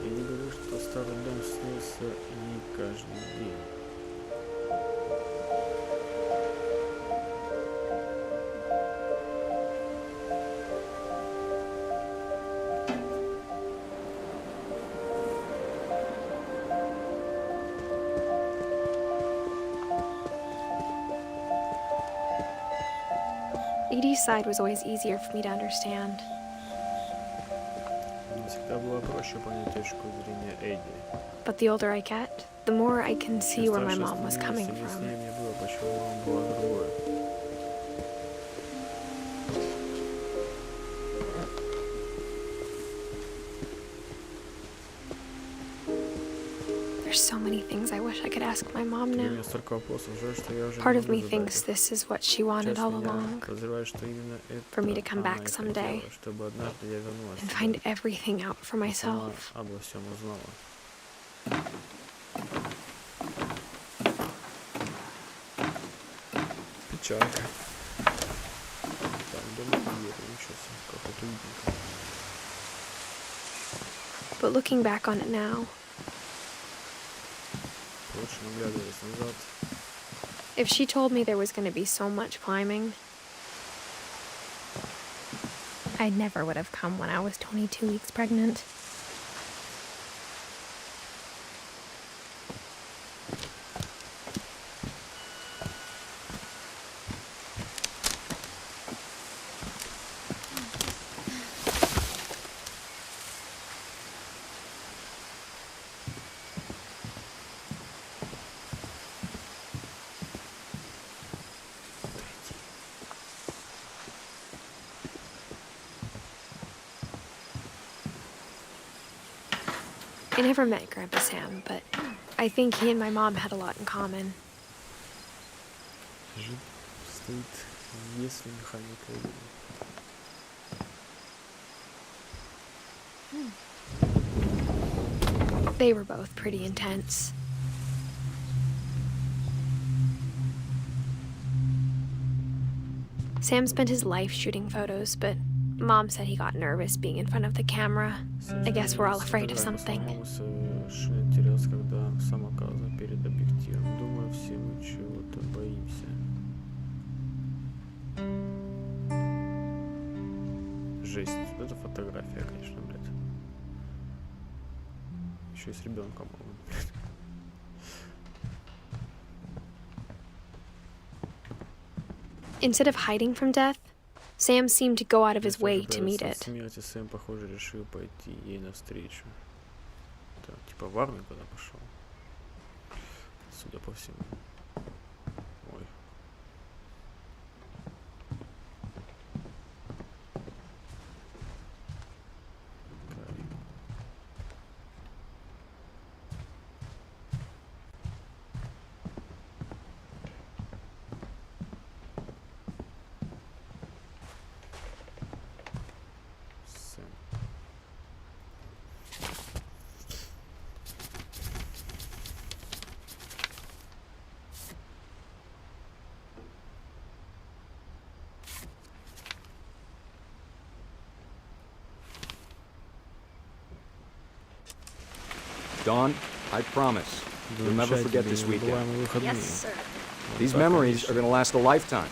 Эдди говорил, что старый дом снился ей каждый день. Edie's side was always easier for me to understand. Мне всегда было проще понять точку зрения Эдди. But the older I get, the more I can see Чем where my старше mom was становилась, coming тем from. яснее мне было, почему мама была другой. There's so many things I wish I could ask my mom У now. меня столько вопросов, жаль, что я уже Part не of me могу задать thinks их. this is what she wanted Часть all меня along, подозревает, что именно for me to это come она back и someday хотела, чтобы однажды я вернулась and сюда find everything out for и сама myself. обо всем узнала. Овчарка. Там дома ничего, как это уютненько. But looking back on it now, Точно оглядываясь назад. if she told me there was going to be so much climbing, I never would have come when I was 22 weeks pregnant. I never met Grandpa Sam, but I think he and my mom had a lot in common. Стоит, если механика. They were both pretty intense. Sam spent his life shooting photos, but Mom said he got nervous being in front of the camera. I guess we're all afraid of something. Интерес, когда сам оказывается перед объективом. Думаю, все мы чего-то боимся. Жесть. Вот это фотография, конечно, блядь. Еще и с ребенком. Instead of hiding from death, Sam seemed to go out of his way to meet it. Смерти Сэм, похоже, решил пойти ей навстречу. Да, типа в армию куда пошел. Судя по всему. Ой. Dawn, I promise, you'll never forget this weekend. Yes, sir. These memories are going to last a lifetime.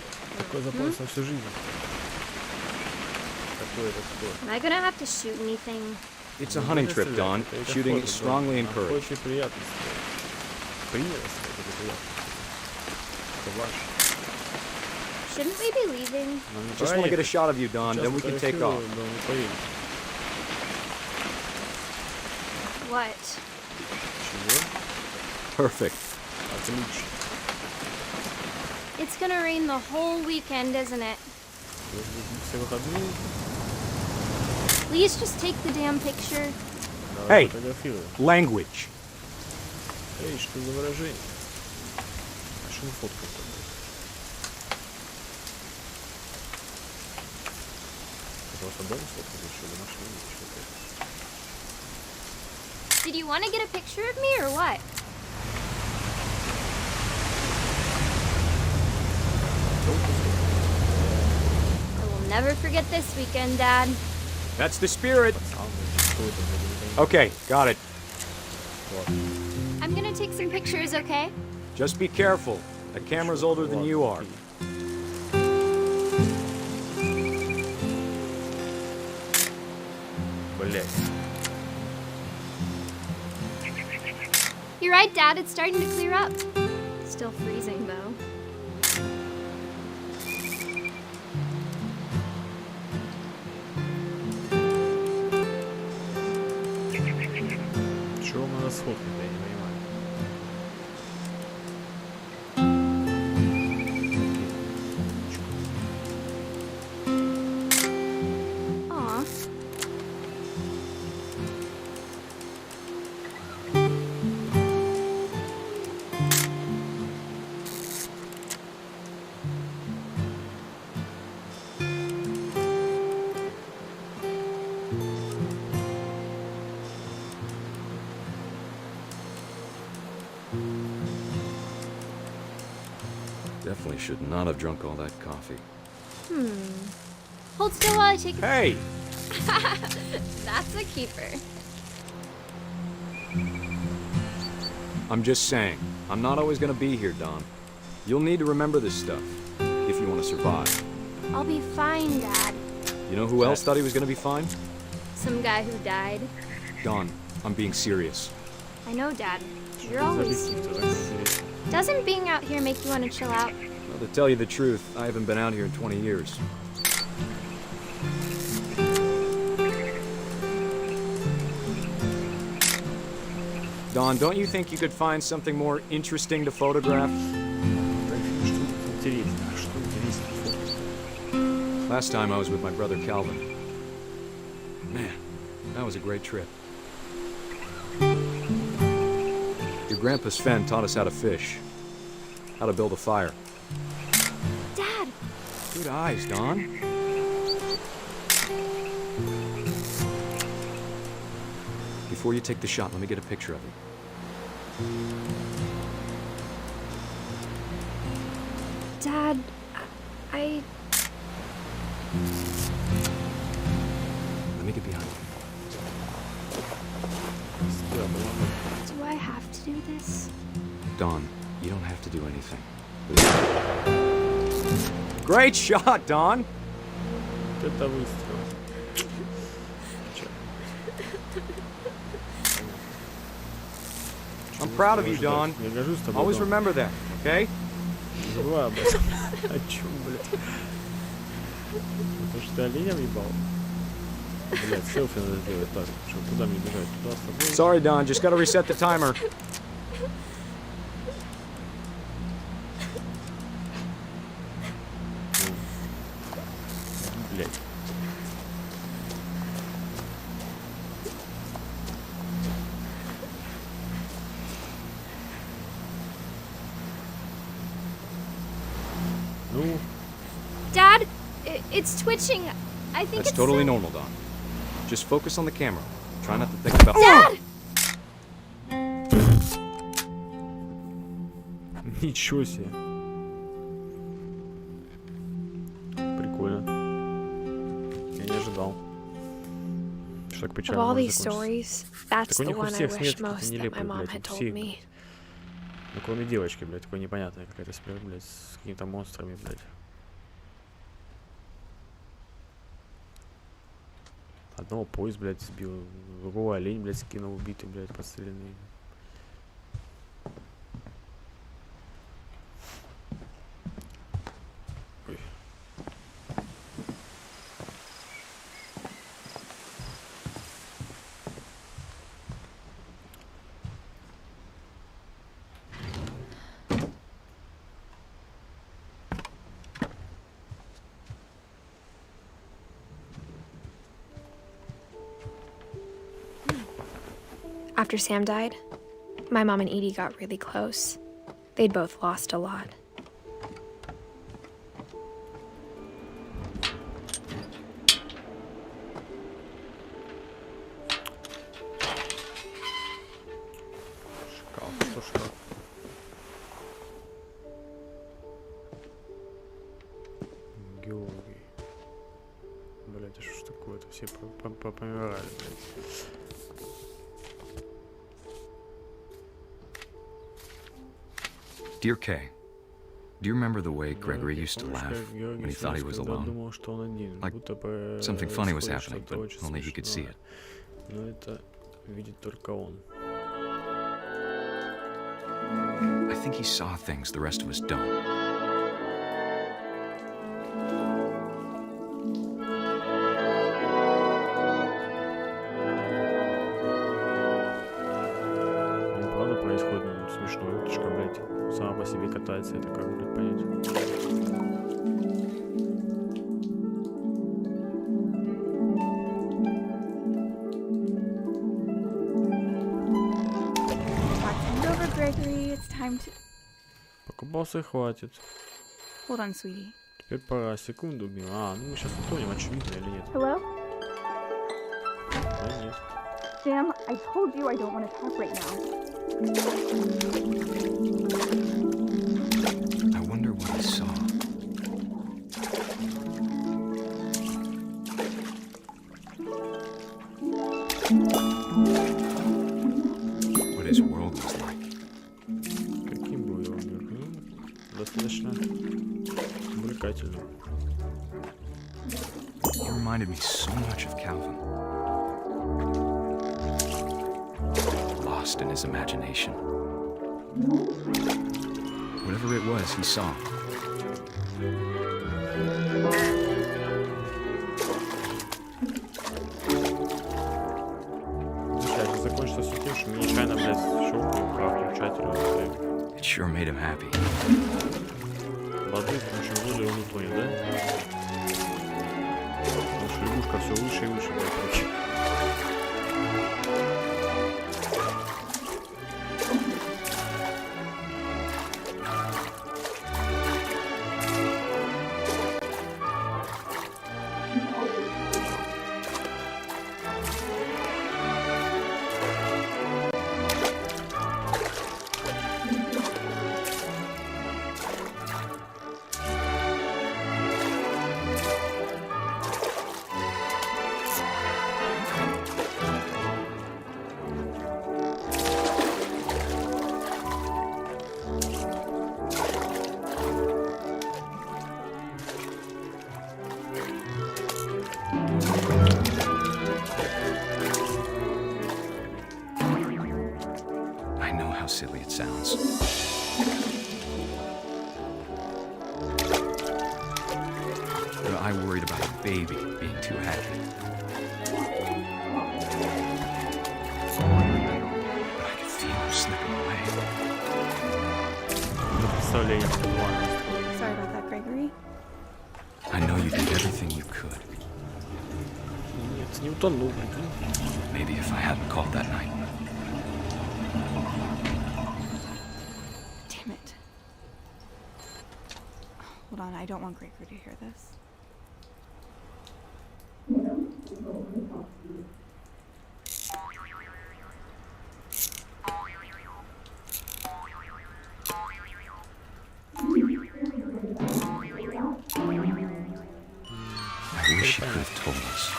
Am I gonna have to shoot anything? It's a hunting trip, Dawn. Shooting is strongly encouraged. Shouldn't we be leaving? Just want to get a shot of you, Dawn, then we can take off. What? Perfect. It's gonna rain the whole weekend, isn't it? Please just take the damn picture. Hey, language. Эй, что за выражение? Что фотка? Did you want to get a picture of me or what? I will never forget this weekend, Dad. That's the spirit. Okay, got it. I'm gonna take some pictures, okay? Just be careful. That camera's older than you are. You're right, Dad. It's starting to clear up. Still freezing, though. Чего мы расходим, я не понимаю. Aw. really should not have drunk all that coffee. Hold still while I take a... Hey! That's a keeper. I'm just saying, I'm not always gonna be here, Don. You'll need to remember this stuff, if you want to survive. I'll be fine, Dad. You know who else thought he was gonna be fine? Some guy who died. Don, I'm being serious. I know, Dad. You're always serious. Doesn't being out here make you want to chill out? Well, to tell you the truth, I haven't been out here in 20 years. Don, don't you think you could find something more interesting to photograph? Last time I was with my brother Calvin. Man, that was a great trip. Your grandpa Sven taught us how to fish, how to build a fire. Dad! Good eyes, Don. Before you take the shot, let me get a picture of him. Dad, I... Let me get behind you. Do I have to do this? Don, you don't have to do anything. Great shot, Don! Это выстрел. I'm proud of you, Don. Always remember that, okay? Не забывай об этом. О чем, блядь? Потому что ты оленя въебал. Блядь, селфи надо сделать так. Что, куда мне бежать? Туда с тобой? Sorry, Don. Just gotta reset the timer. Блядь. Ну, Dad, it's twitching. I think That's it's... totally normal, Don. Just focus on the camera. Try not to think about... Dad! ничего себе. Прикольно. Я не ожидал. Что так Of печально all может these закончиться. stories, that's Так у the них у one I всех wish смерть какие-то most that my нелепые, mom блядь, had у told всех. me. Ну, кроме девочки, блядь, такой непонятная какая-то смерть, блядь, с какими-то монстрами, блядь. Одного поезд, блядь, сбил, другого олень, блядь, скинул, убитый, блядь, подстреленный. Ой. After Sam died, my mom and Edie got really close. They'd both lost a lot. Шкаф, что шкаф? Георгий. Блядь, а что ж такое-то? Все помирали, блядь. Dear Kay, do you remember the way Gregory used to laugh when he thought he was alone? Like something funny was happening, but only he could see it. Но это видит только он. I think he saw things the rest of us don't. Ну, правда происходит, ну, смешно, уточка, блядь, сама по себе катается, это как, блядь, понять? Over, Gregory. It's time to... Покупался и хватит. Hold on, sweetie. Теперь пора, секунду, мил. А, ну мы сейчас утонем, очевидно или нет? Hello? Да нет. Sam, I told you I don't want to talk right now. I wonder what he saw. What his world was like. Каким был его мир? Достаточно увлекательным. He reminded me so much of Calvin. Lost in his imagination. Whatever it was, he saw. Закончится с тем, что мне нечаянно, блядь, щелкнул по включателю. It sure made him happy. Воды, в общем, воду он утонет, да? Потому что лягушка все выше и выше, блядь. How silly it sounds. But I worried about a baby being too happy. But I could feel him slipping away. Sorry about that, Gregory. I know you did everything you could. Maybe if I hadn't called that night. Hold on, I don't want Gregory to hear this. I wish you could have told us.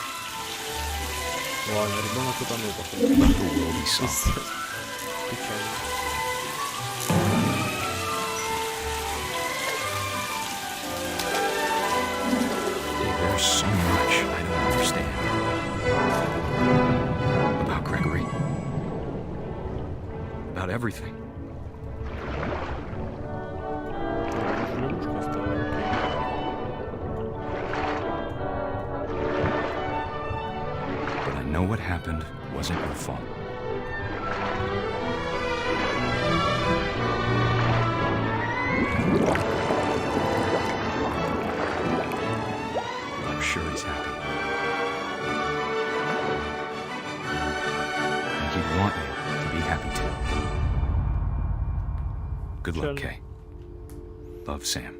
Ладно, ребенок утонул, походу. The world he saw. Печально. There's so much I don't understand about Gregory, about everything. But I know what happened wasn't your fault. I'm sure he's happy. And he'd want you to be happy too. Good luck, Kay. Love, Sam.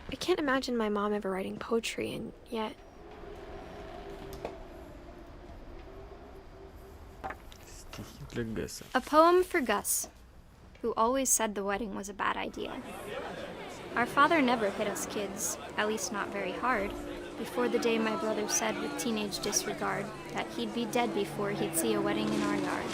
I can't imagine my mom ever writing poetry, and yet... A poem for Gus, who always said the wedding was a bad idea. Our father never hit us kids, at least not very hard, before the day my brother said with teenage disregard that he'd be dead before he'd see a wedding in our yard.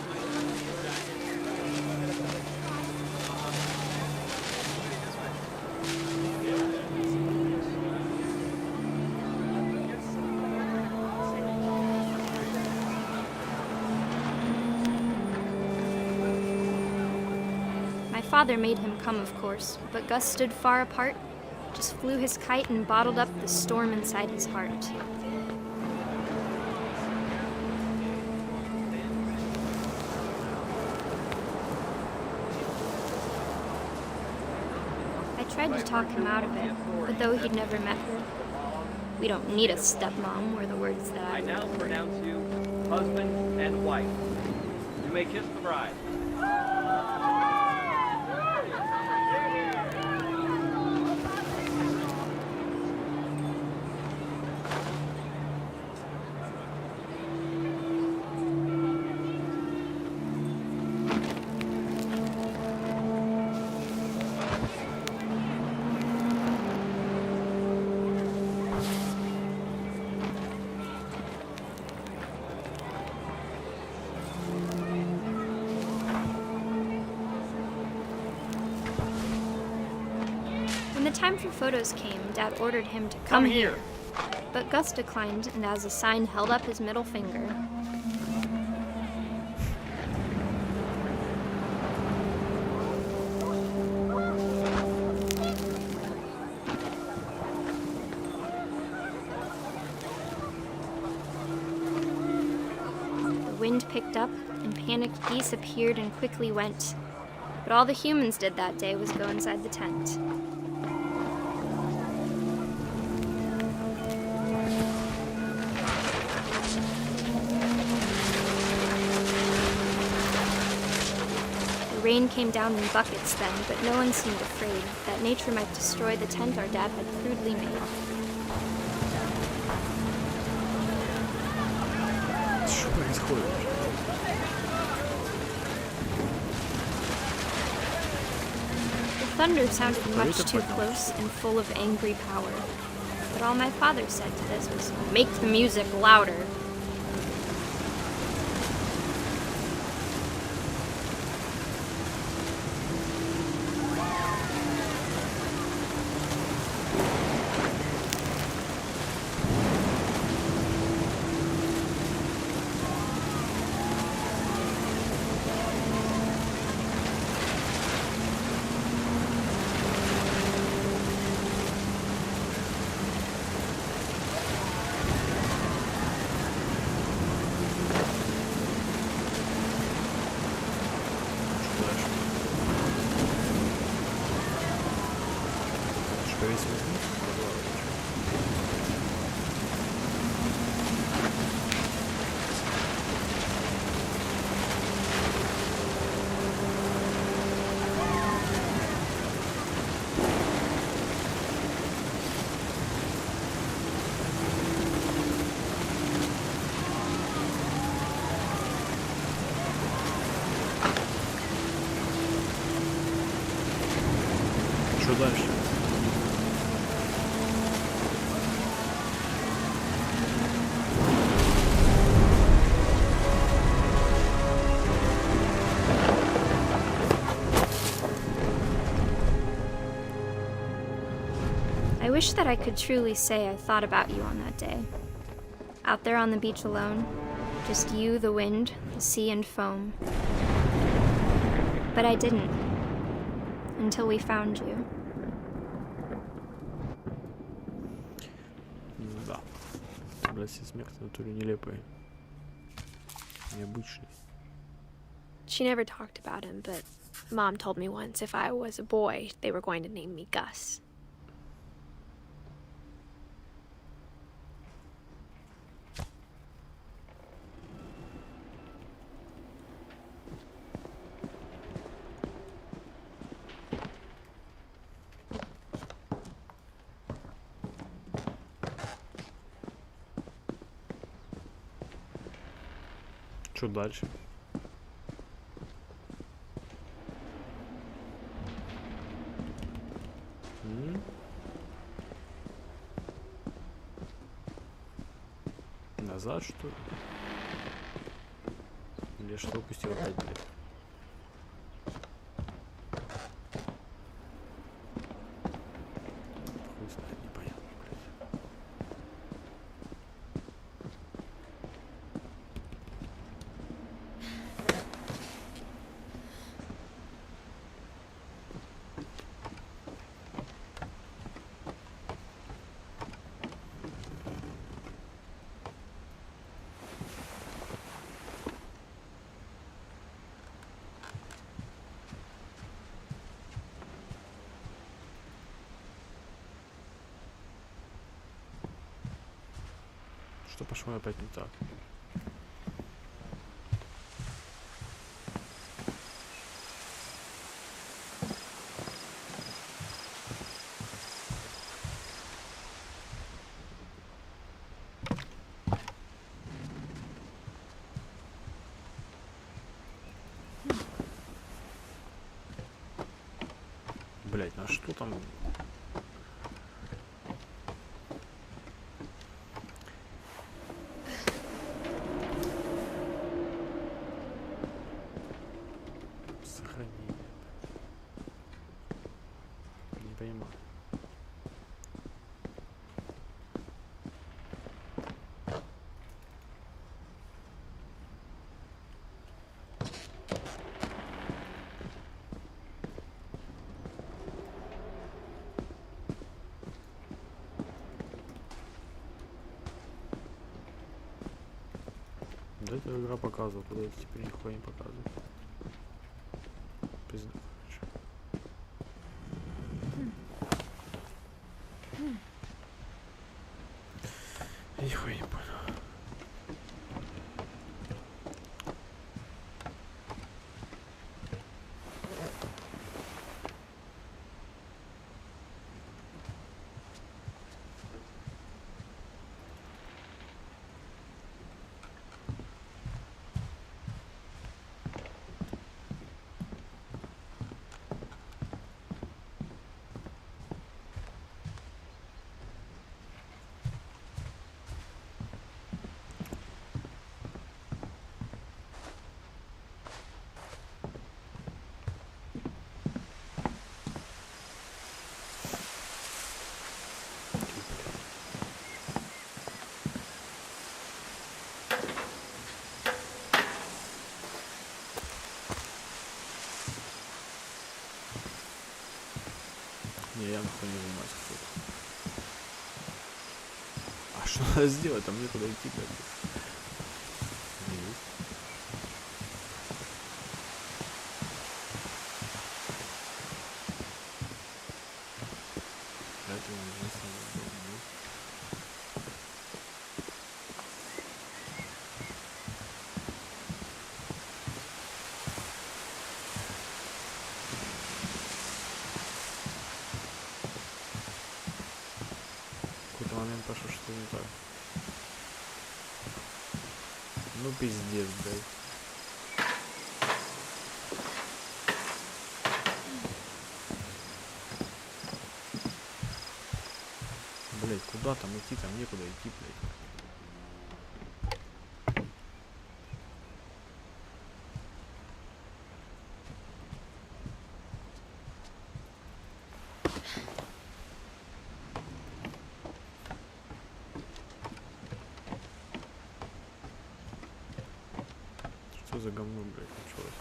My father made him come, of course, but Gus stood far apart just flew his kite and bottled up the storm inside his heart. I tried to talk him out of it, but though he'd never met her, we don't need a stepmom were the words that I now pronounce you husband and wife. You may kiss the bride. When the time for photos came, Dad ordered him to come here. But Gus declined, and as a sign held up his middle finger. The wind picked up, and panicked geese appeared and quickly went. But all the humans did that day was go inside the tent. The rain came down in buckets then, but no one seemed afraid that nature might destroy the tent our dad had crudely made. Что происходит? The thunder sounded much too close and full of angry power. But all my father said to this was, "Make the music louder." Что дальше? I wish that I could truly say I thought about you on that day. Out there on the beach alone, just you, the wind, the sea, and foam. But I didn't. Until we found you. Да. Согласен, смех в натуре нелепый. Необычный. She never talked about him, but Mom told me once if I was a boy, they were going to name me Gus. Что дальше? Назад, что ли? Или что упустил опять, блядь? Хуй знает, непонятно, блядь. Что пошло опять не так? Блять, ну а что там? Сохранение. Не понимаю. Да эта игра показывала, куда это теперь нихуя не показывает. Пизда, короче. Нихуя не понял. Не, я нахуй не занимаюсь кто-то. А что надо сделать? Там некуда идти, блядь. Это не самое удобное. Момент пошел, что не так. Ну пиздец, блядь. Блядь, куда там идти? Там некуда идти, блядь. Что за говно, блядь, началось?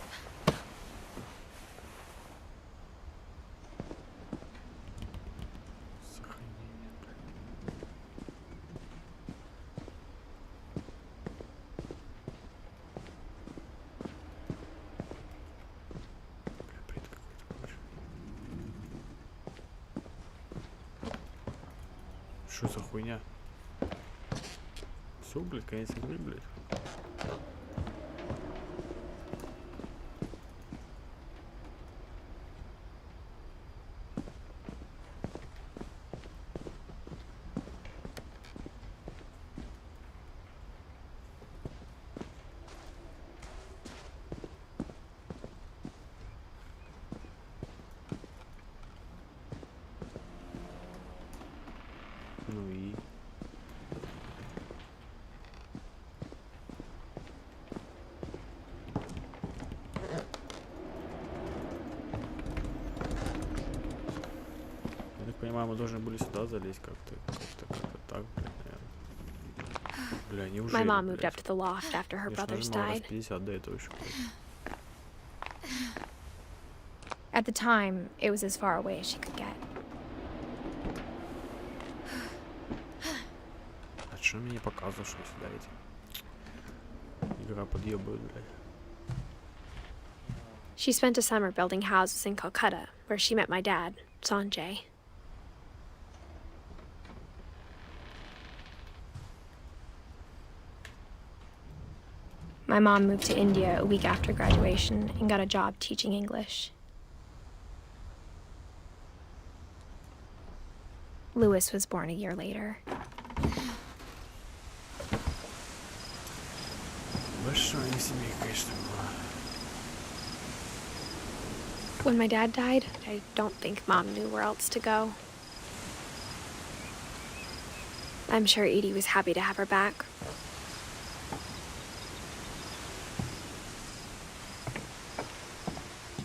Сохранение, блядь. Бля, бред какой-то, короче. Что за хуйня? Все, блядь, конец игры, блядь. Ну и... Я так понимаю, мы должны были сюда залезть как-то так, блядь, наверное. Бля, неужели, My mom moved блядь? up to the loft after her Я ж brothers нажимал раз died. 50 до этого еще. At the time, it was as far away as she could get. А что мне не показывал, что сюда идти? Игра подъебывает, блядь. She spent a summer building houses in Calcutta, where she met my dad, Sanjay. My mom moved to India a week after graduation and got a job teaching English. Louis was born a year later. When my dad died, I don't think Mom knew where else to go. I'm sure Edie was happy to have her back.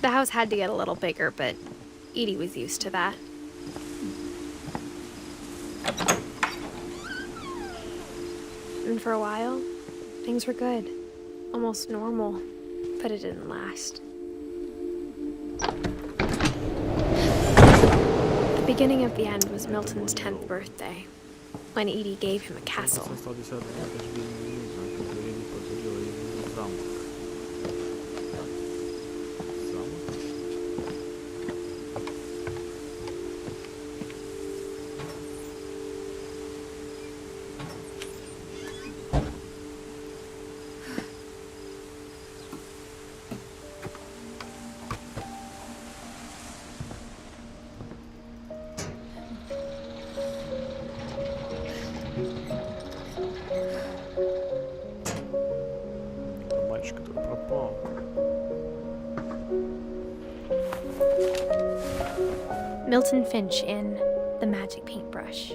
The house had to get a little bigger, but Edie was used to that. And for a while, things were good. Almost normal, but it didn't last. The beginning of the end was Milton's 10th birthday, when Edie gave him a castle. Milton Finch in The Magic Paintbrush.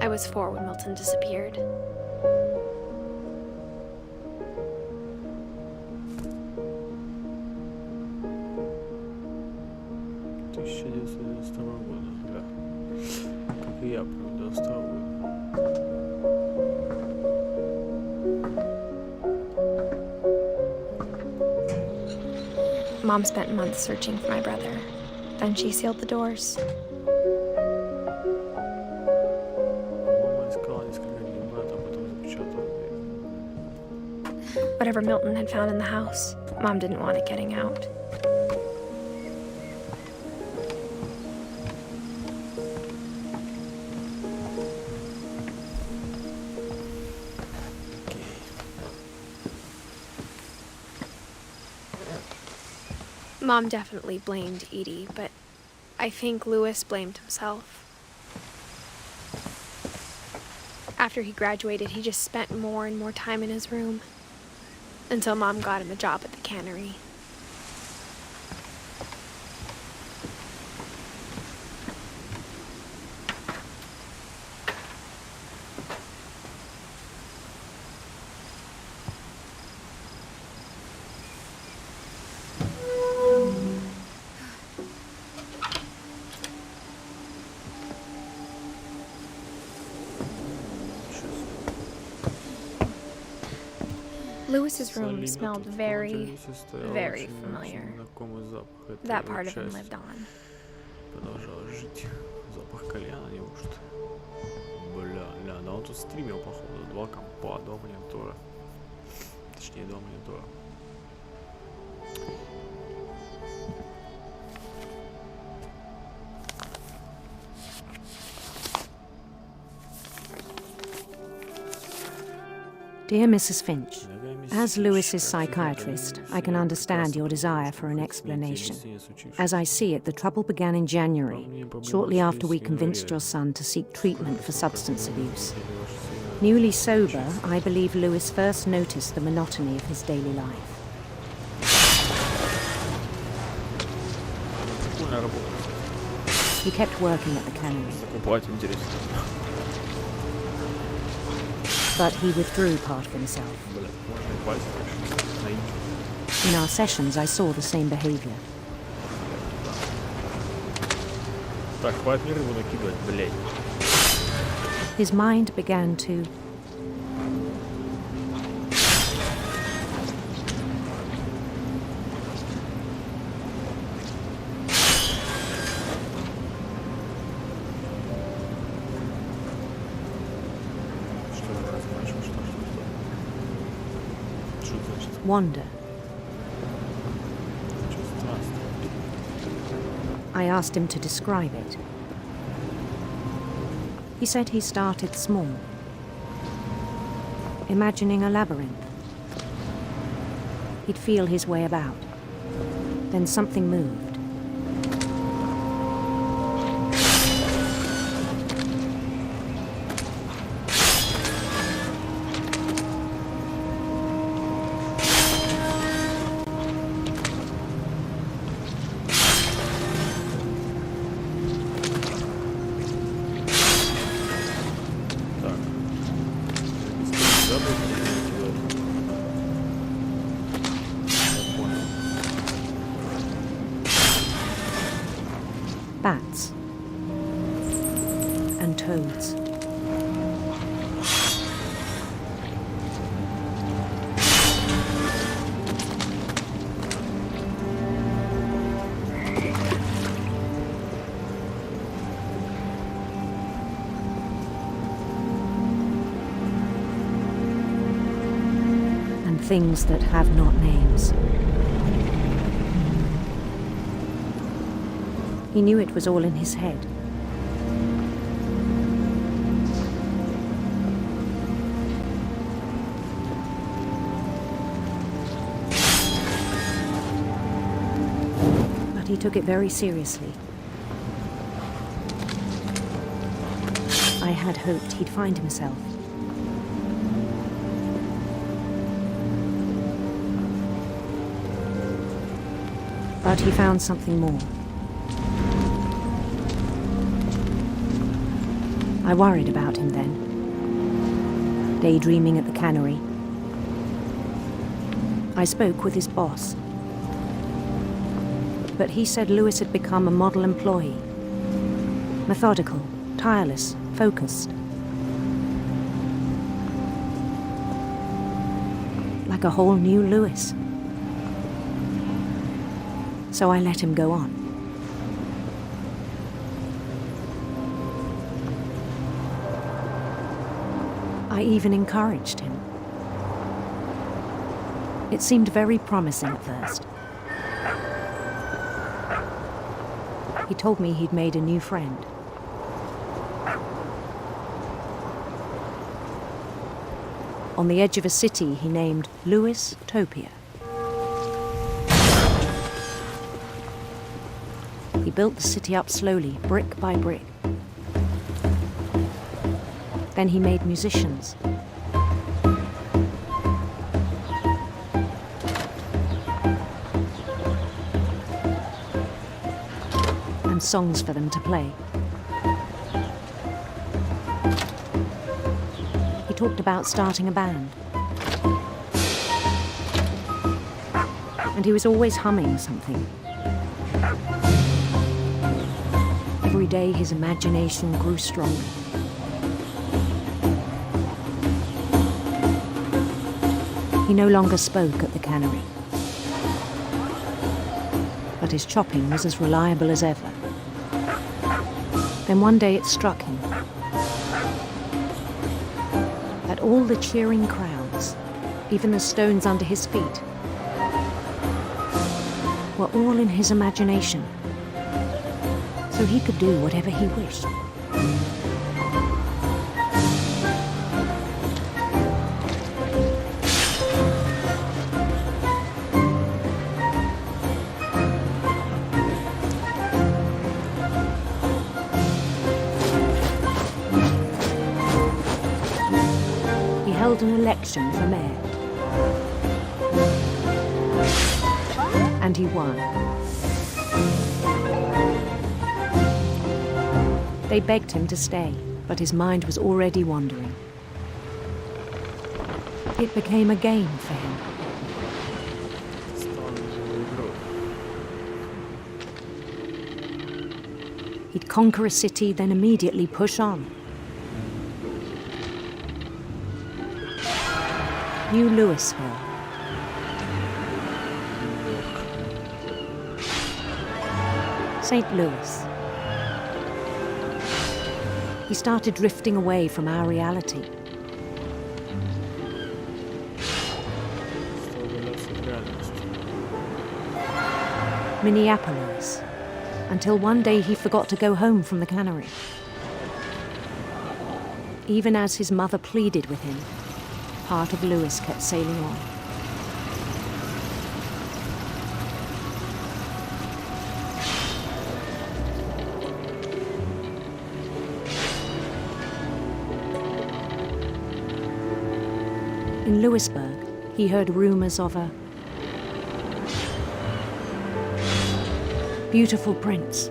I was 4 when Milton disappeared. Mom spent months searching for my brother. Then she sealed the doors. Whatever Milton had found in the house, Mom didn't want it getting out. Mom definitely blamed Edie, but I think Louis blamed himself. After he graduated, he just spent more and more time in his room. Until Mom got him a job at the cannery. Louis's room smelled very, very familiar. That part of him lived on. Продолжала жить. Запах кальяна, неужто? Бля, да он тут стримил, походу. 2 компа, 2 монитора. Точнее, 2 монитора. Dear Mrs. Finch, as Louis's psychiatrist, I can understand your desire for an explanation. As I see it, the trouble began in January, shortly after we convinced your son to seek treatment for substance abuse. Newly sober, I believe Louis first noticed the monotony of his daily life. He kept working at the cannery. But he withdrew part of himself. In our sessions, I saw the same behavior. Так, хватит мне рыбу накидывать, блядь. His mind began to... wander. I asked him to describe it. He said he started small, imagining a labyrinth. He'd feel his way about. Then something moved. Bats and toads. And things that have not names. He knew it was all in his head. But he took it very seriously. I had hoped he'd find himself. But he found something more. I worried about him then, daydreaming at the cannery. I spoke with his boss, but he said Lewis had become a model employee. Methodical, tireless, focused. Like a whole new Lewis. So I let him go on. I even encouraged him. It seemed very promising at first. He told me he'd made a new friend. On the edge of a city he named Lewis Topia. He built the city up slowly, brick by brick. Then he made musicians. And songs for them to play. He talked about starting a band. And he was always humming something. Every day his imagination grew stronger. He no longer spoke at the cannery. But his chopping was as reliable as ever. Then one day it struck him that all the cheering crowds, even the stones under his feet, were all in his imagination, so he could do whatever he wished. An election for mayor. And he won. They begged him to stay, but his mind was already wandering. It became a game for him. He'd conquer a city, then immediately push on. New Louisville. St. Louis. He started drifting away from our reality. Minneapolis, until one day he forgot to go home from the cannery. Even as his mother pleaded with him, part of Louis kept sailing on. In Louisburg, he heard rumors of a beautiful prince.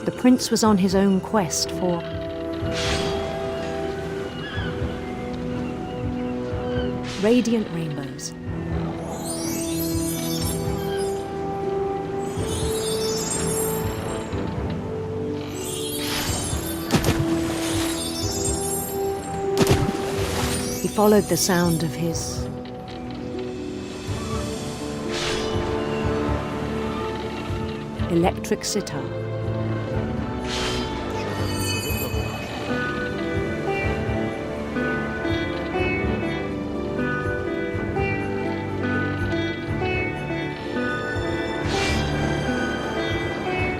The prince was on his own quest for radiant rainbows. He followed the sound of his electric sitar.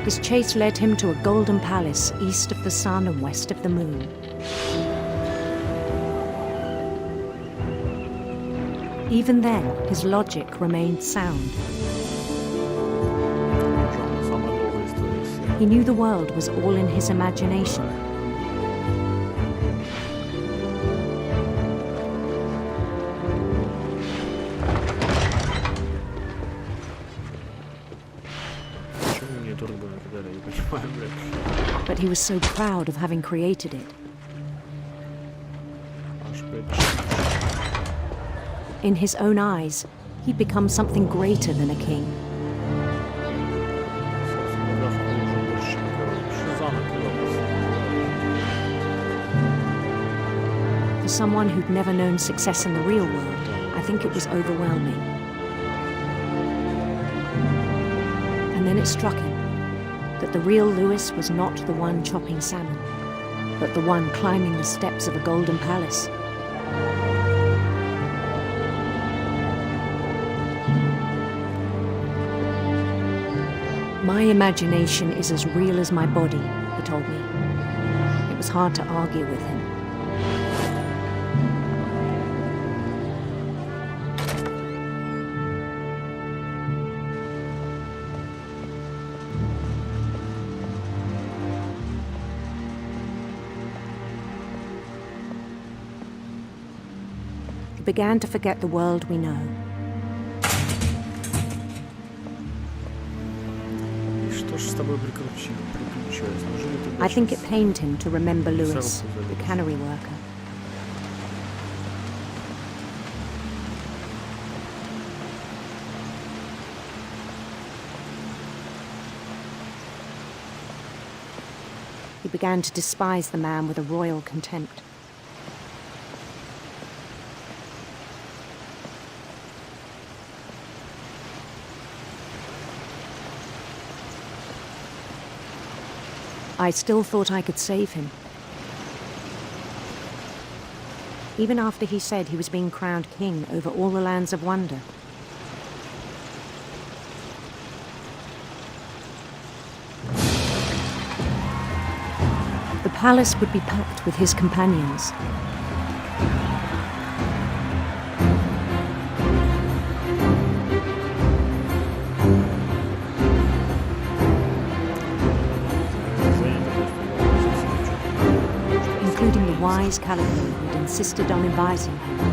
His chase led him to a golden palace east of the sun and west of the moon. Even then, his logic remained sound. He knew the world was all in his imagination. But he was so proud of having created it. In his own eyes, he'd become something greater than a king. For someone who'd never known success in the real world, I think it was overwhelming. And then it struck him that the real Louis was not the one chopping salmon, but the one climbing the steps of a golden palace. My imagination is as real as my body, he told me. It was hard to argue with him. He began to forget the world we know. I think it pained him to remember Louis, the cannery worker. He began to despise the man with a royal contempt. I still thought I could save him. Even after he said he was being crowned king over all the lands of wonder. The palace would be packed with his companions. Including the wise Calico who'd insisted on advising him.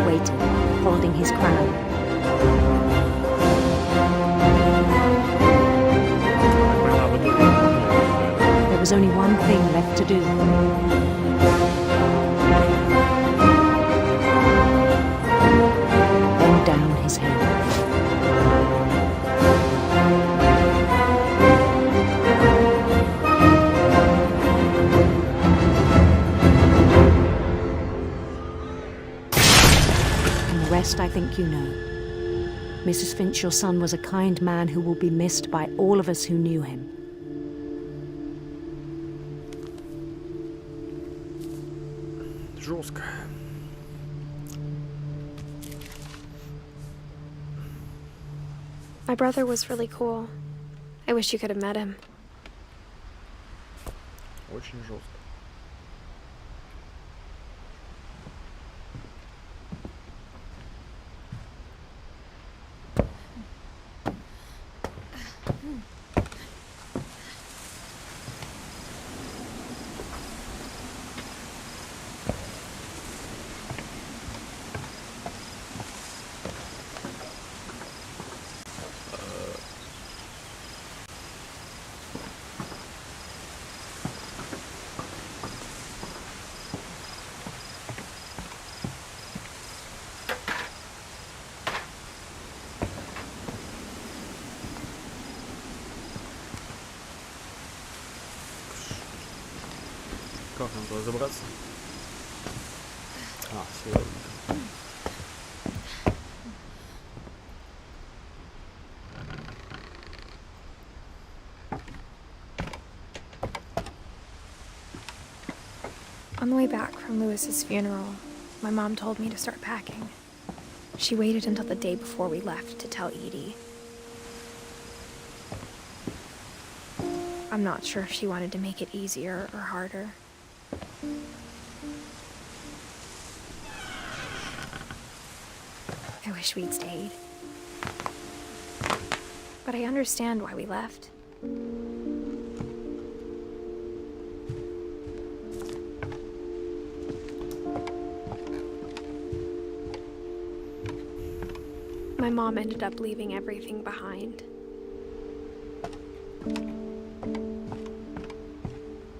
waited, holding his crown. There was only one thing left to do. Bend down his head. I think you know. Mrs. Finch, your son was a kind man who will be missed by all of us who knew him. Жестко. My brother was really cool. I wish you could have met him. Очень жестко. Как нам туда забраться? А, все. On the way back from Lewis's funeral, my mom told me to start packing. She waited until the day before we left to tell Edie. I'm not sure if she wanted to make it easier or harder. I wish we'd stayed. But I understand why we left. My mom ended up leaving everything behind.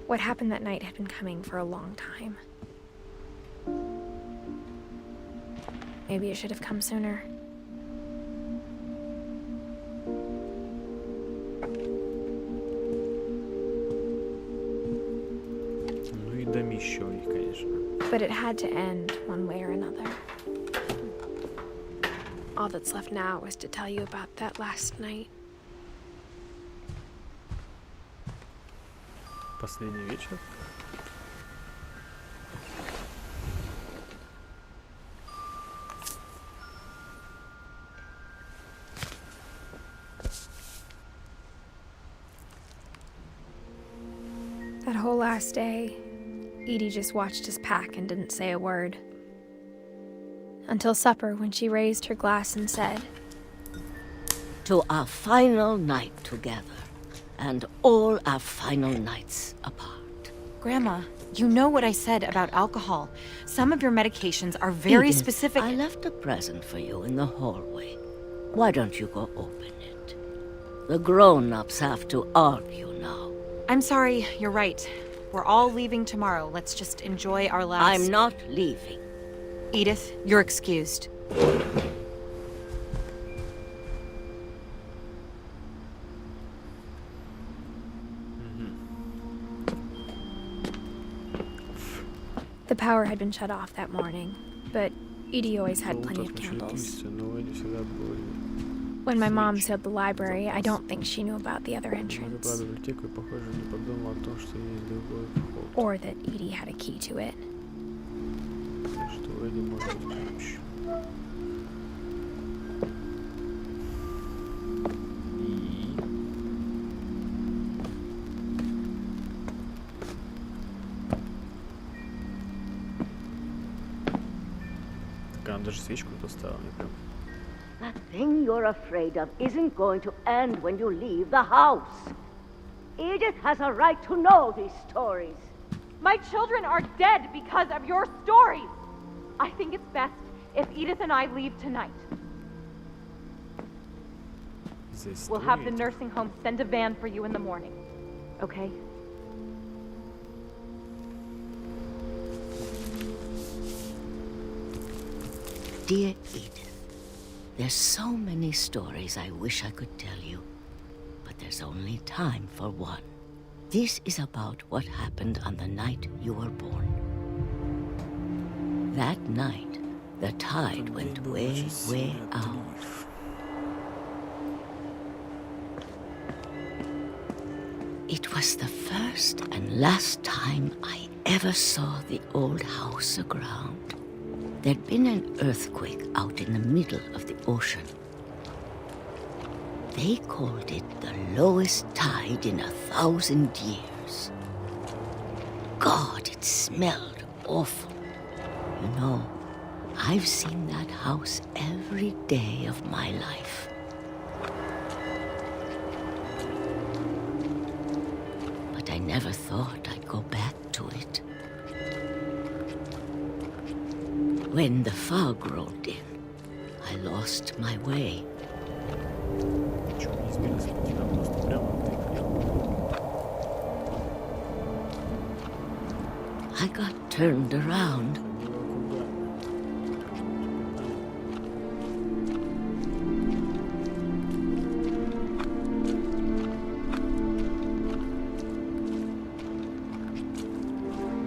What happened that night had been coming for a long time. Maybe it should have come sooner. Ну и домище у них, конечно. But it had to end one way or another. All that's left now is to tell you about that last night. Последний вечер. That whole last day, Edie just watched us pack and didn't say a word. Until supper, when she raised her glass and said, "To our final night together, and all our final nights apart." Grandma, you know what I said about alcohol. Some of your medications are very Edith, specific. I left a present for you in the hallway. Why don't you go open it? The grown-ups have to argue now. I'm sorry, you're right. We're all leaving tomorrow. Let's just enjoy our last... I'm not leaving. Edith, you're excused. The power had been shut off that morning, but Edie always had plenty of candles. When my mom sealed the library, I don't think she knew about the other entrance. Or that Edie had a key to it. That thing you're afraid of isn't going to end when you leave the house. Edith has a right to know these stories. My children are dead because of your stories. I think it's best if Edith and I leave tonight. We'll have the nursing home send a van for you in the morning, okay? Dear Edith, there's so many stories I wish I could tell you, but there's only time for one. This is about what happened on the night you were born. That night, the tide went way, way out. It was the first and last time I ever saw the old house aground. There'd been an earthquake out in the middle of the ocean. They called it the lowest tide in 1,000 years. God, it smelled awful. You know, I've seen that house every day of my life. But I never thought I'd go back to it. When the fog rolled in, I lost my way. I got turned around.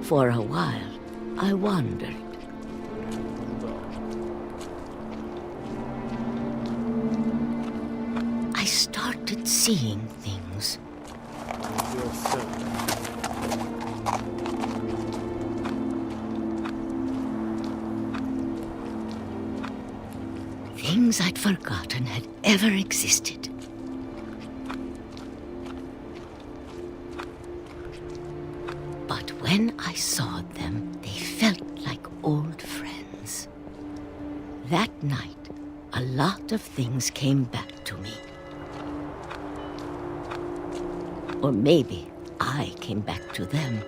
For a while, I wandered. I started seeing things. Things I'd forgotten had ever existed. But when I saw them, they felt like old friends. That night, a lot of things came back to me. Or maybe I came back to them.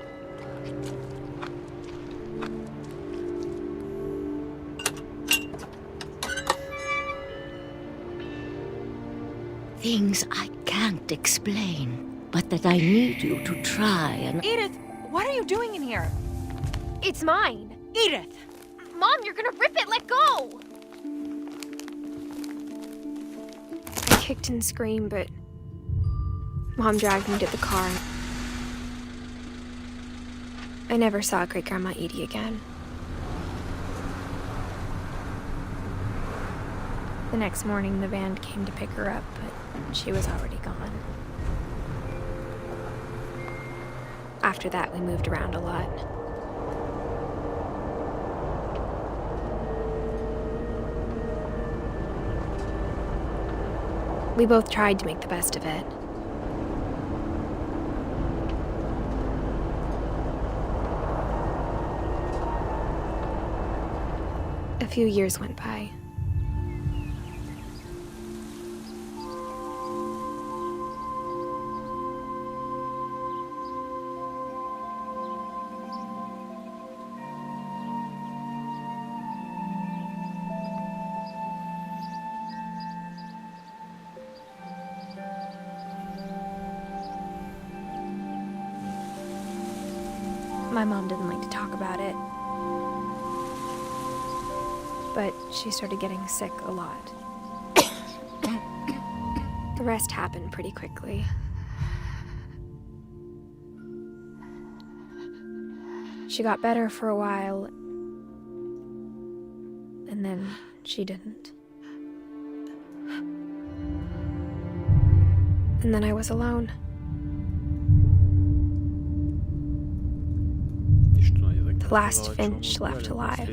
Things I can't explain, but that I need you to try and... Edith, what are you doing in here? It's mine. Edith! Mom, you're gonna rip it! Let go! I kicked and screamed, but Mom dragged me to the car. I never saw Great-Grandma Edie again. The next morning, the van came to pick her up, but she was already gone. After that, we moved around a lot. We both tried to make the best of it. A few years went by. My mom didn't like to talk about it, but she started getting sick a lot. The rest happened pretty quickly. She got better for a while, and then she didn't. And then I was alone. The last Finch left alive.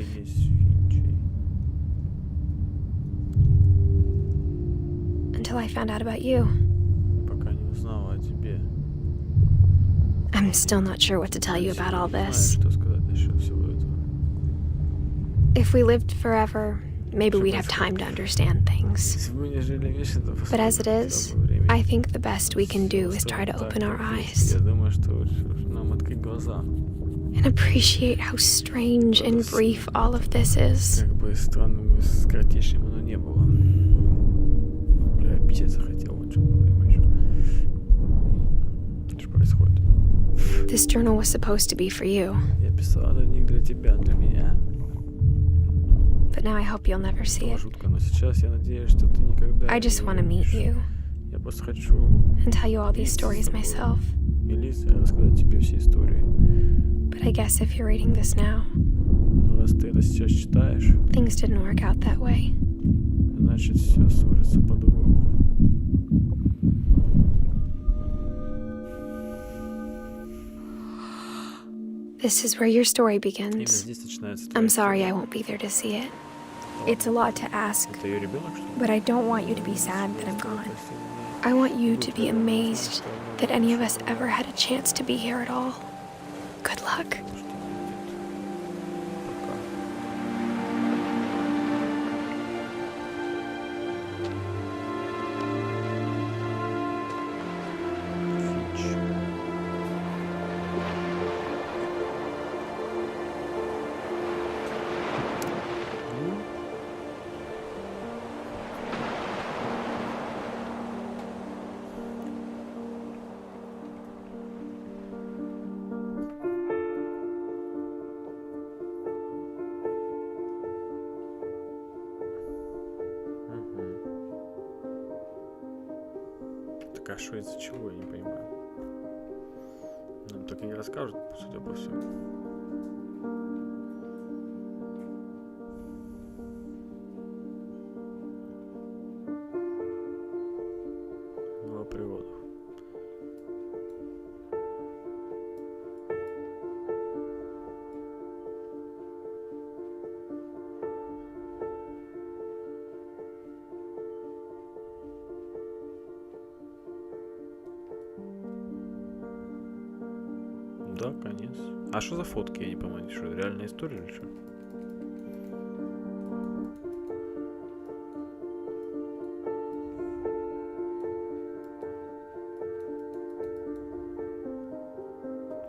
Until I found out about you. I'm still not sure what to tell you about all this. If we lived forever, maybe we'd have time to understand things. But as it is, I think the best we can do is try to open our eyes. and appreciate how strange and brief all of this is. Как бы странным и скоротечным оно не было. Бля, писать захотел, вот в чем проблема еще. Что происходит? This journal was supposed to be for you. Я писал этот дневник для тебя, для меня. But now I hope you'll never see it. Жутко, но сейчас я надеюсь, что ты никогда. I just want to meet you. Я просто хочу. And tell you all these stories myself. Элиза, рассказать тебе все истории. But I guess if you're reading this now, но раз ты это сейчас читаешь, things didn't work out that way. Значит, все сложится по-другому. This is where your story begins. I'm sorry I won't be there to see it. It's a lot to ask, but I don't want you to be sad that I'm gone. I want you to be amazed that any of us ever had a chance to be here at all. Good luck. Так а что из-за чего, я не понимаю. Нам так и не расскажут, судя по всему. Ну, о приводах. Да, конец. А что за фотки, я не понимаю, что реальная история или что?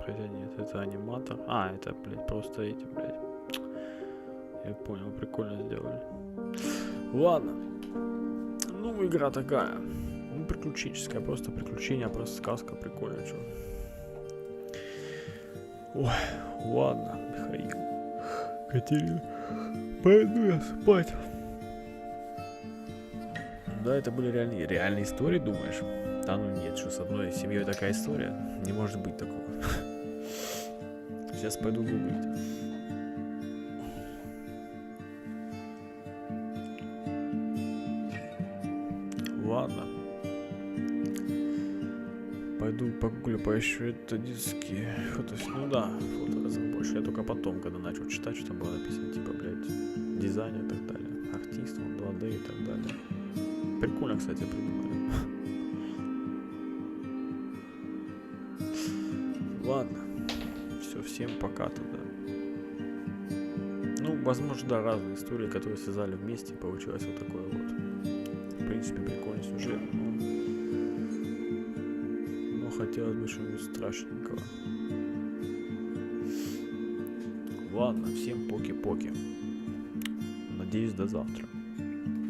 Хотя нет, это аниматор. А, это, блядь, просто эти, блядь. Я понял, прикольно сделали. Ладно. Ну, игра такая. Ну, приключенческая, просто приключение, просто сказка, прикольно, что. Ой, ладно, Михаил. Катерина, пойду я спать. Да, это были реальные истории, думаешь? Да ну нет, что с одной семьей такая история? Не может быть такого. Сейчас пойду гуглить. Ладно. Пойду погуглю, поищу это диски. Фото, ну да, фоторазработчик. Я только потом, когда начал читать, что там было написано, типа, блядь, дизайнер и так далее. Артист, 2D и так далее. Прикольно, кстати, придумали. Ладно. Все, всем пока тогда. Ну, возможно, да, разные истории, которые связали вместе, и получилось вот такое вот. В принципе, прикольный сюжет, но хотелось бы что-нибудь страшненького. Ладно, всем поки-поки. Надеюсь, до завтра.